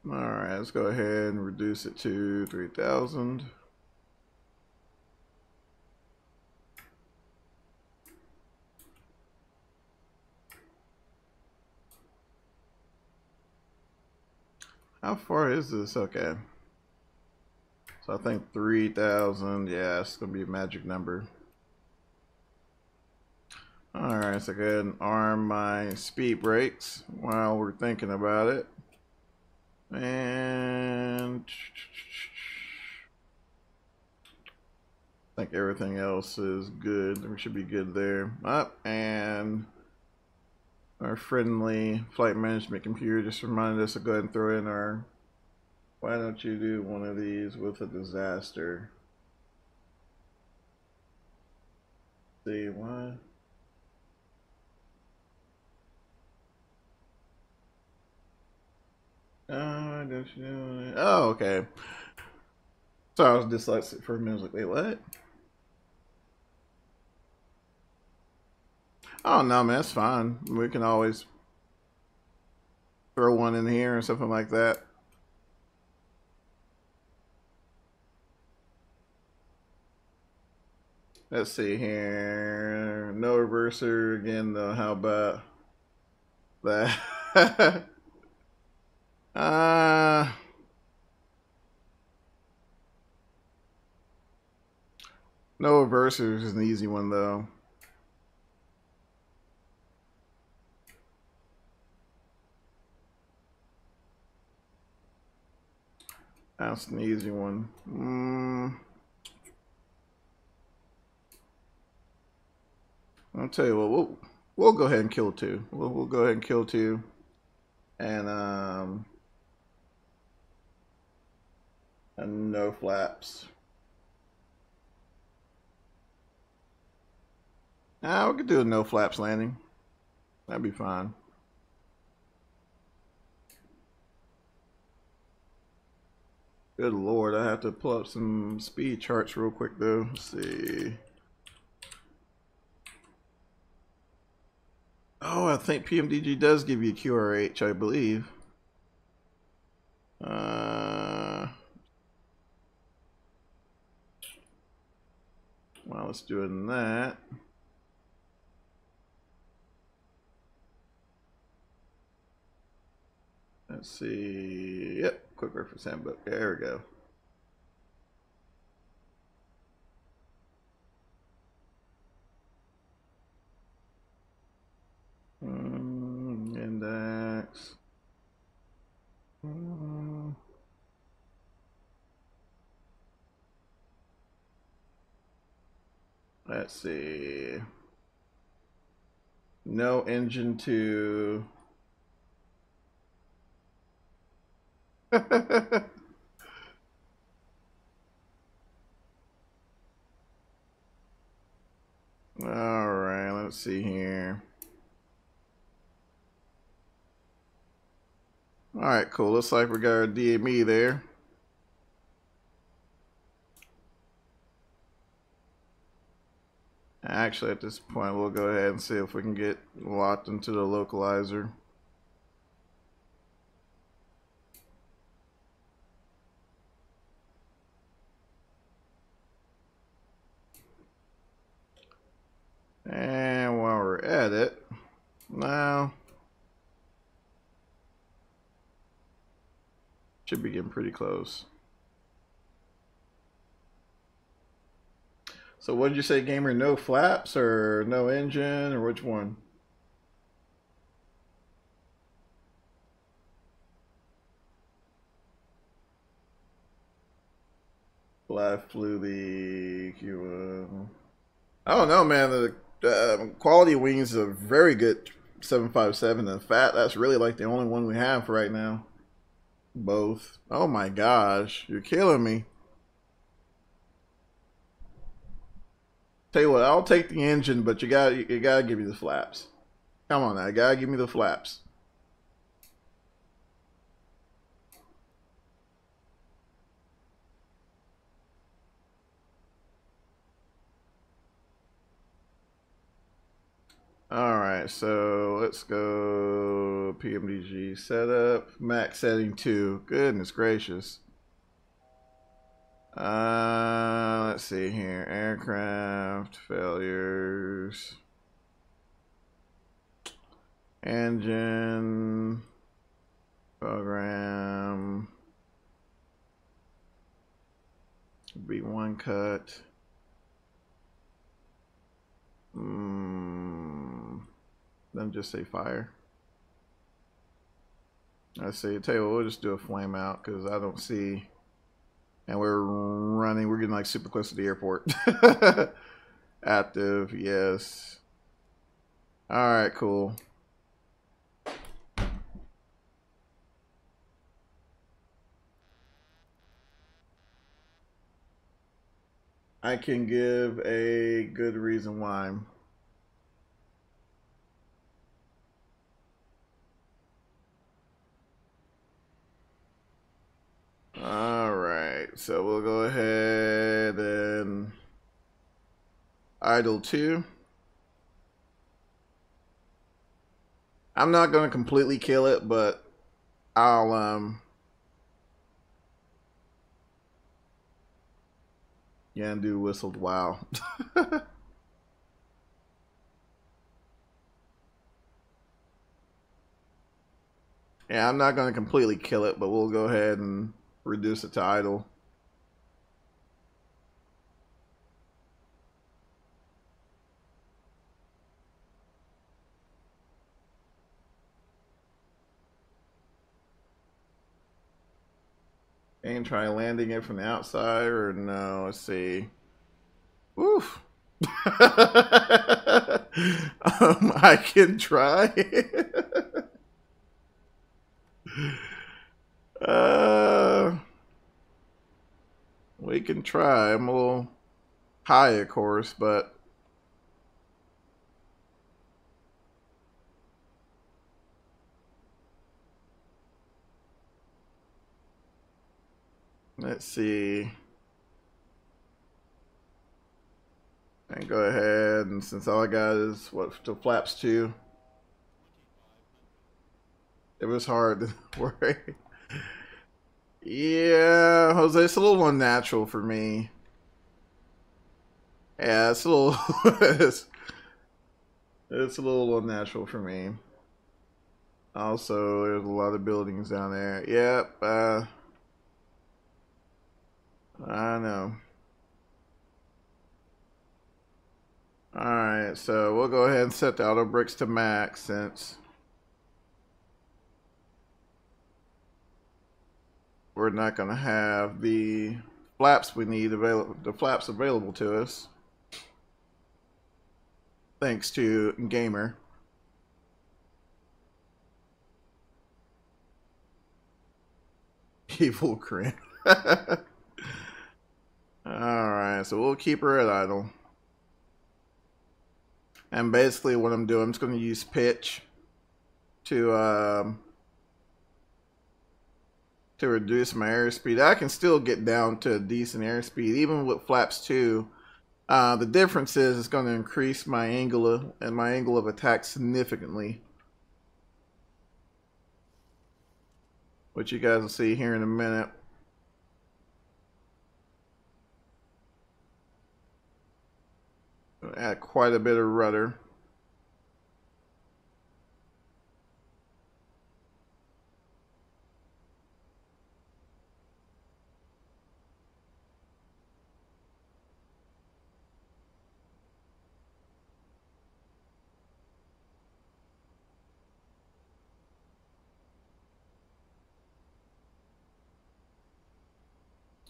Speaker 1: Alright, let's go ahead and reduce it to 3,000. How far is this? Okay. So I think 3,000. Yeah, it's going to be a magic number. Alright, so go ahead and arm my speed brakes while we're thinking about it. And I think everything else is good. We should be good there. Up, and our friendly flight management computer just reminded us to go ahead and throw in our, why don't you do one of these with a disaster? Let's see, why? Don't you know? Oh, okay. So I was dyslexic for a minute. I was like, wait, what? Oh, no, man, that's fine. We can always throw one in here or something like that. Let's see here. No reverser again, though. How about that? No reversers is an easy one, though. That's an easy one. I'll tell you what, we'll go ahead and kill two. We'll go ahead and kill two. And no flaps. We could do a no flaps landing. That'd be fine. Good Lord, I have to pull up some speed charts real quick though. Let's see. Oh, I think PMDG does give you QRH, I believe. Well, let's do it in that. Let's see. Yep, quick reference handbook. There we go. Index. Let's see. No engine 2. All right, let's see here. All right, cool. Looks like we got our DME there. Actually, at this point, we'll go ahead and see if we can get locked into the localizer. And while we're at it, now Should be getting pretty close. So what did you say, gamer? No flaps or no engine, or which one? I flew the Q1. I don't know, man. The quality wings are very good. 757 and fat. That's really like the only one we have right now. Both. Oh my gosh, you're killing me. Tell you what, I'll take the engine, but you gotta give me the flaps. Come on now, you gotta give me the flaps. All right, so let's go PMDG setup, max setting 2. Goodness gracious. Let's see here. Aircraft failures. Engine program. B1 cut. Then just say fire. I say, tell you what, we'll just do a flame out because I don't see. And we're getting like super close to the airport. Active, yes. All right, cool. I can give a good reason why. All right, so we'll go ahead and idle 2. I'm not going to completely kill it, but I'll yeah, and do whistled wow. Yeah, I'm not going to completely kill it, but we'll go ahead and reduce it to idle. And try landing it from the outside, or no? Let's see. Oof. I can try. We can try. I'm a little high, of course, but let's see. And go ahead, and since all I got is what, to flaps 2, it was hard to worry. Yeah, Jose, it's a little unnatural for me. Yeah, it's a little it's a little unnatural for me. Also, there's a lot of buildings down there. Yep, I know. Alright, so we'll go ahead and set the auto brakes to max since we're not going to have the flaps we need available to us. Thanks to Gamer. Evil Crin. Alright, so we'll keep her at idle. And basically what I'm doing, I'm just going to use pitch to reduce my airspeed. I can still get down to a decent airspeed, even with flaps 2. The difference is it's going to increase my angle of attack significantly, which you guys will see here in a minute. Add quite a bit of rudder.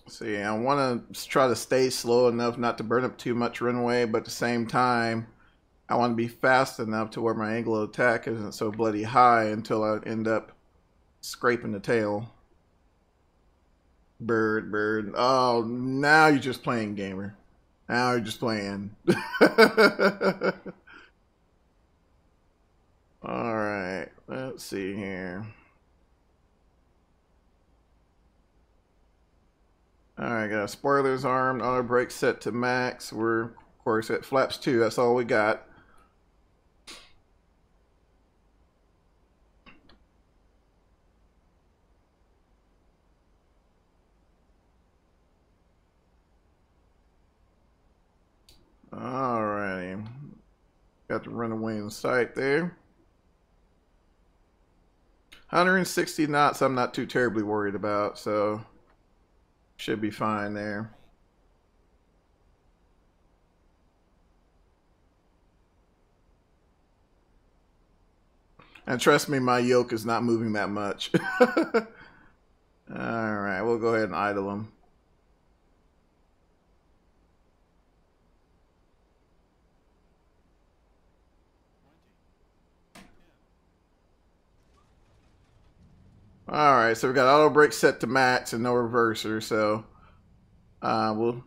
Speaker 1: See, I want to try to stay slow enough not to burn up too much runway, but at the same time, I want to be fast enough to where my angle of attack isn't so bloody high until I end up scraping the tail. Bird, bird. Oh, now you're just playing, gamer. Now you're just playing. Alright, let's see here. Alright, got spoilers armed, auto brake set to max. We're, of course, at flaps 2. That's all we got. Alrighty. Got the runaway in sight there. 160 knots I'm not too terribly worried about, so should be fine there. And trust me, my yoke is not moving that much. Alright, we'll go ahead and idle them. Alright, so we got auto brake set to max and no reverser, so we'll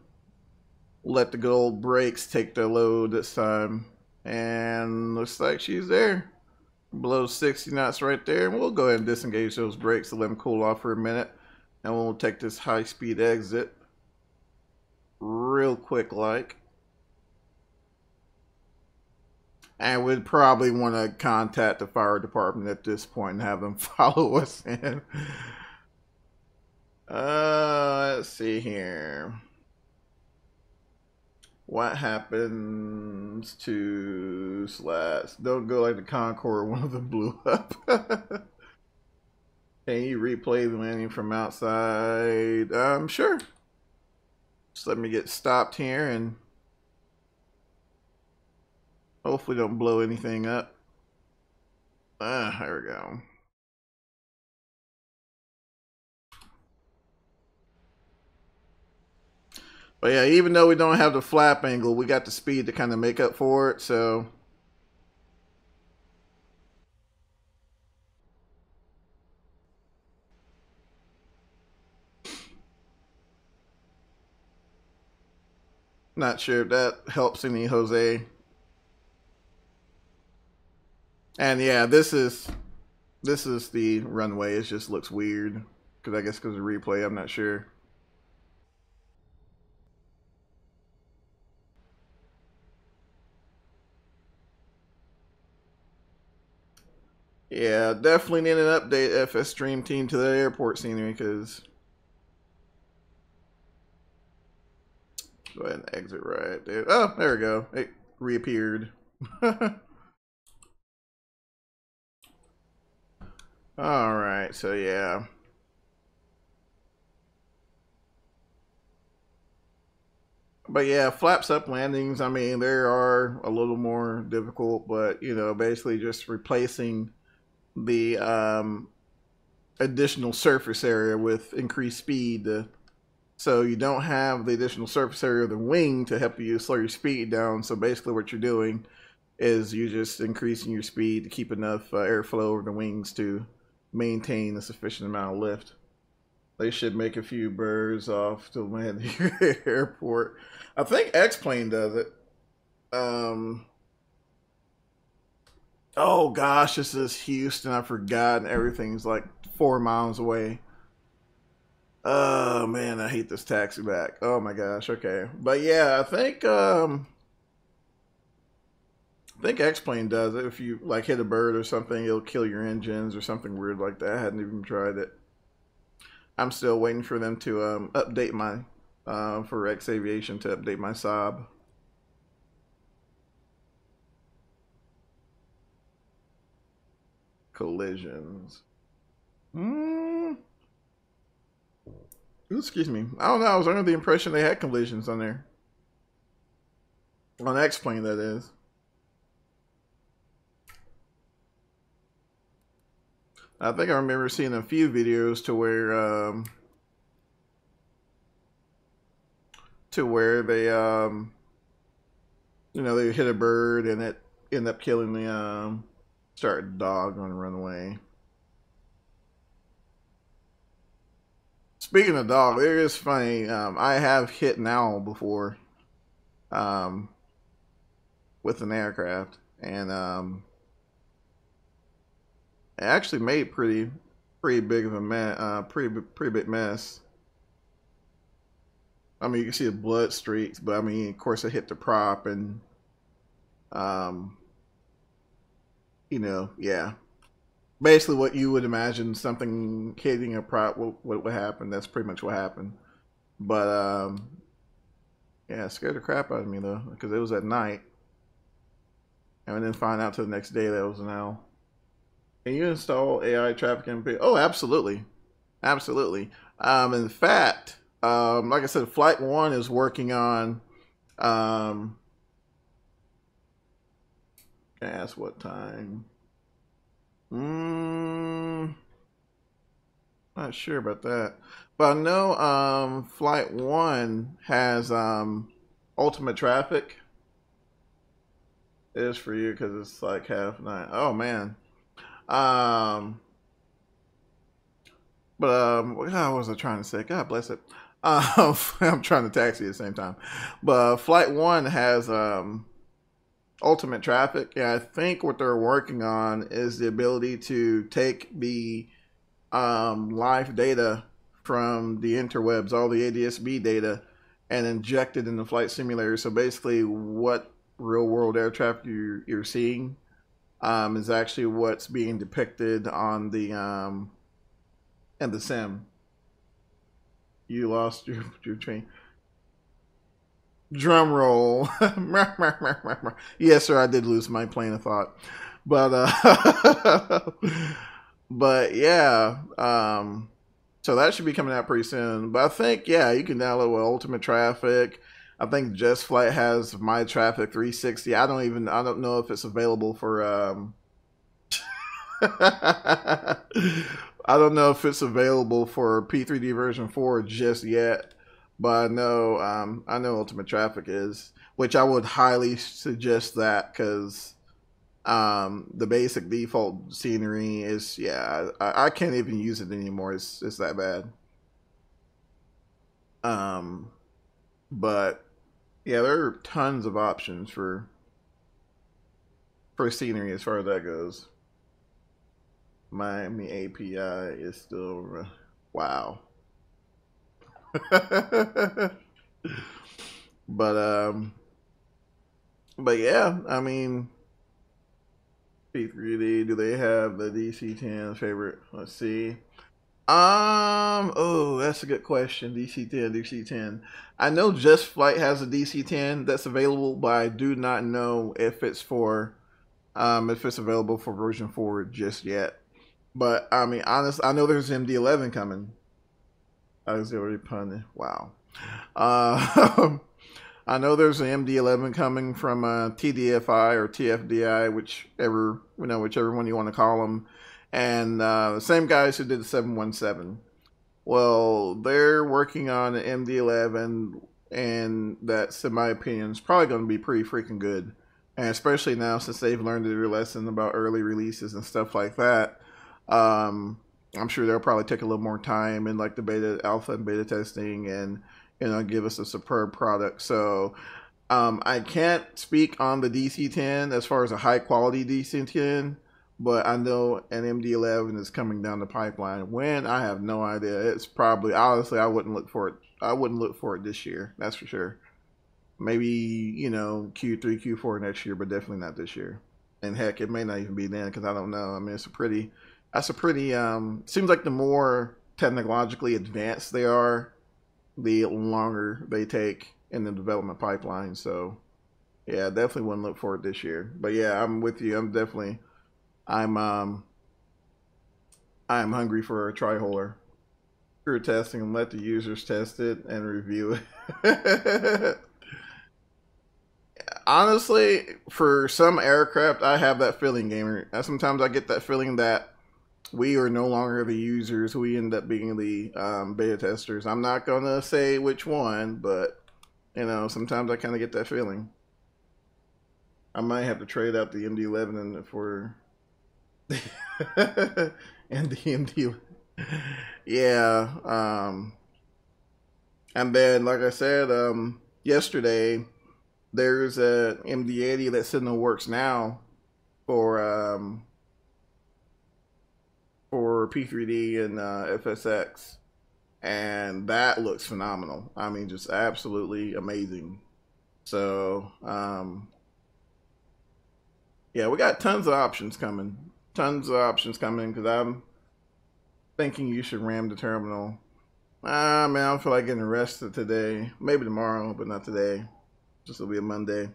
Speaker 1: let the good old brakes take their load this time. And looks like she's there. Below 60 knots right there. And we'll go ahead and disengage those brakes to let them cool off for a minute. And we'll take this high speed exit real quick like. And we'd probably want to contact the fire department at this point and have them follow us in. Let's see here. What happens to slats? Don't go like the Concorde, one of them blew up. Can you replay the landing from outside? Sure. Just let me get stopped here and hopefully don't blow anything up. There we go. But yeah, even though we don't have the flap angle, we got the speed to kind of make up for it, so. Not sure if that helps any, Jose. And yeah, this is the runway. It just looks weird. Because I guess because of replay, I'm not sure. Yeah, definitely need an update FS Stream Team to the airport scenery because. Go ahead and exit right there. Oh, there we go. It reappeared. Alright, so yeah. But yeah, flaps up landings, I mean, they are a little more difficult, but, you know, basically just replacing the additional surface area with increased speed. So you don't have the additional surface area of the wing to help you slow your speed down. So basically what you're doing is you're just increasing your speed to keep enough airflow over the wings to maintain a sufficient amount of lift. They should make a few birds off to land at your airport. I think X-Plane does it. Oh gosh, this is Houston. I forgot, and everything's like 4 miles away. Oh man, I hate this taxi back. Oh my gosh. Okay, but yeah, I think X-Plane does it. If you like hit a bird or something, it'll kill your engines or something weird like that. I hadn't even tried it. I'm still waiting for them to update my for X Aviation to update my SOB. Collisions. Excuse me. I don't know. I was under the impression they had collisions on there. On X-Plane, that is. I think I remember seeing a few videos to where to where they you know, they hit a bird and it end up killing the start dog on the runway. Speaking of dog, it is funny. I have hit an owl before with an aircraft, and it actually made pretty big of a mess, pretty big mess. I mean, you can see the blood streaks, but I mean, of course, it hit the prop, and you know, yeah. Basically, what you would imagine something hitting a prop, what would happen. That's pretty much what happened. But yeah, it scared the crap out of me though, because it was at night, and I didn't find out till the next day that it was an owl. Can you install AI traffic MP? Oh, absolutely, absolutely. In fact, like I said, Flight 1 is working on. Can I ask what time? Not sure about that, but I know Flight 1 has ultimate traffic. It is for you because it's like 9:30. Oh man. But what was I trying to say? God bless it. I'm trying to taxi at the same time. But Flight 1 has ultimate traffic. Yeah, I think what they're working on is the ability to take the live data from the interwebs, all the ADS-B data, and inject it in the flight simulator. So basically, what real-world air traffic you're seeing is actually what's being depicted on the in the sim. You lost your train. Drum roll. Yes, sir, I did lose my plane of thought. But but yeah, so that should be coming out pretty soon. But I think, yeah, you can download with Ultimate Traffic. I think Just Flight has My Traffic 360. I don't know if it's available for I don't know if it's available for P3D version 4 just yet. But I know Ultimate Traffic is, which I would highly suggest that, because the basic default scenery is, yeah, I can't even use it anymore. It's that bad. But yeah, there are tons of options for scenery as far as that goes. Miami API is still wow. but yeah, I mean, P3D, do they have the DC-10 favorite? Let's see. Oh, that's a good question. DC-10, DC-10. I know Just Flight has a DC-10 that's available, but I do not know if it's for if it's available for version 4 just yet. But I mean, honestly, I know there's MD-11 coming. Auxiliary pun. Wow. I know there's an MD-11 coming from TDFI or TFDI, whichever one you want to call them, and the same guys who did the 717. Well, they're working on an MD-11, and that's, in my opinion, is probably going to be pretty freaking good, and especially now since they've learned their lesson about early releases and stuff like that. I'm sure they'll probably take a little more time in like the beta, alpha, and beta testing, and give us a superb product. So I can't speak on the DC-10 as far as a high quality DC-10, but I know an MD-11 is coming down the pipeline. When, I have no idea. It's probably, honestly, I wouldn't look for it. I wouldn't look for it this year. That's for sure. Maybe Q3, Q4 next year, but definitely not this year. And heck, it may not even be then, because I don't know. I mean, that's a pretty, seems like the more technologically advanced they are, the longer they take in the development pipeline. So yeah, definitely wouldn't look for it this year. But yeah, I'm with you. I'm hungry for a tri-holer. Screw testing and let the users test it and review it. Honestly, for some aircraft, I have that feeling, gamer. Sometimes I get that feeling that we are no longer the users. We end up being the beta testers. I'm not going to say which one, but You know, sometimes I kind of get that feeling. I might have to trade out the MD-11 and for and the MD. Yeah. And then, like I said, yesterday, there's a MD-80 that's in the works now for P3D and FSX, and that looks phenomenal. I mean, just absolutely amazing. So, yeah, we got tons of options coming. Tons of options coming because I'm thinking you should ram the terminal. Man, I don't feel like getting arrested today. Maybe tomorrow, but not today. Just will be a Monday.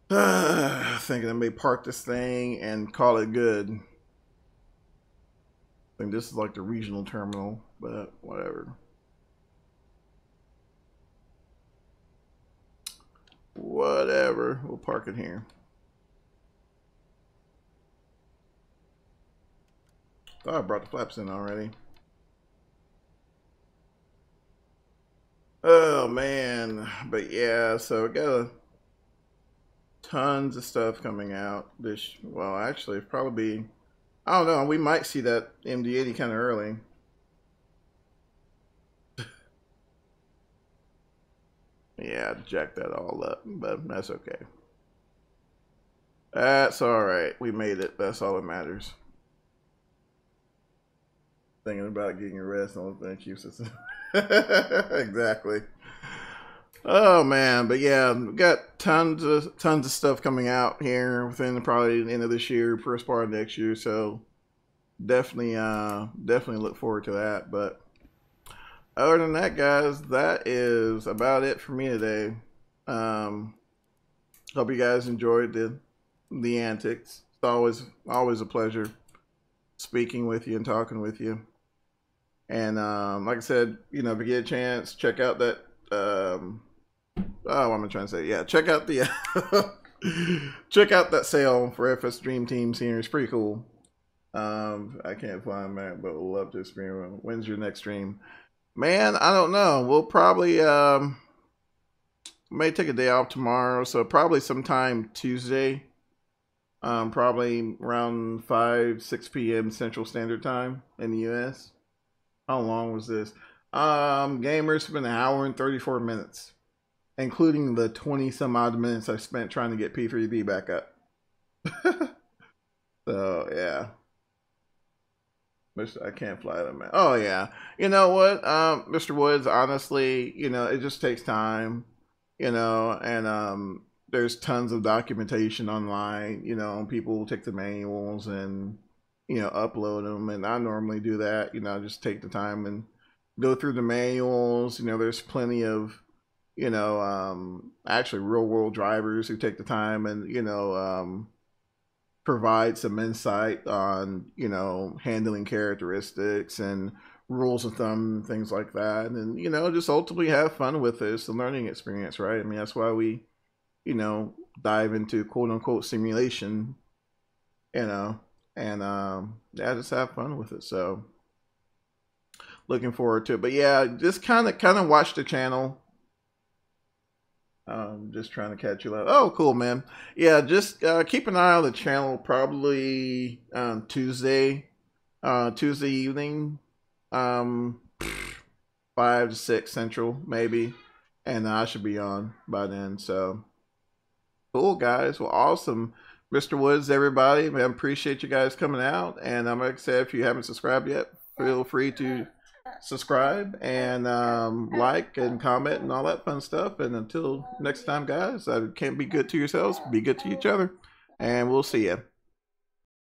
Speaker 1: Thinking I may park this thing and call it good. I think this is like the regional terminal, but whatever. Whatever. We'll park it here. Oh, I brought the flaps in already. Oh man, but yeah, so we got tons of stuff coming out this, well actually probably, I don't know, we might see that MD-80 kind of early. Yeah, jack that all up, but that's okay. That's alright, we made it, that's all that matters. Thinking about getting arrested on the thing keeps us. Exactly. Oh man, but yeah, we got tons of stuff coming out here within probably the end of this year, first part of next year. So definitely look forward to that. But other than that, guys, that is about it for me today. Hope you guys enjoyed the antics. It's always a pleasure speaking with you and talking with you. And like I said, you know, if you get a chance, check out that. What am I trying to say? Yeah, check out the check out that sale for FS Dream Teams here. It's pretty cool. I can't find that, but we'll love to experience. When's your next stream? Man, I don't know. We'll probably may take a day off tomorrow, so probably sometime Tuesday. Probably around 6 p.m. Central Standard Time in the US. How long was this? Gamers, it's been 1 hour and 34 minutes, including the 20 some odd minutes I spent trying to get P3D back up. So yeah, I can't fly them. Oh yeah, you know what, Mr. Woods? Honestly, you know, it just takes time, you know, and there's tons of documentation online. You know, people take the manuals and, you know, upload them, and I normally do that. You know, just take the time and go through the manuals. You know, there's plenty of, you know, actually real world drivers who take the time and, you know, provide some insight on, you know, handling characteristics and rules of thumb and things like that. And, you know, just ultimately have fun with it. It's a learning experience, right? I mean, that's why we, you know, dive into quote unquote simulation, you know, and yeah, just have fun with it. So looking forward to it. But yeah, just kind of watch the channel. Just trying to catch you up. Oh, cool, man. Yeah, just keep an eye on the channel. Probably Tuesday evening, 5 to 6 Central, maybe, and I should be on by then. So cool, guys. Well, awesome. Mr. Woods, everybody, man, appreciate you guys coming out. And I'm like I said, if you haven't subscribed yet, feel free to subscribe and like and comment and all that fun stuff. And until next time, guys, can't be good to yourselves, be good to each other, and we'll see you.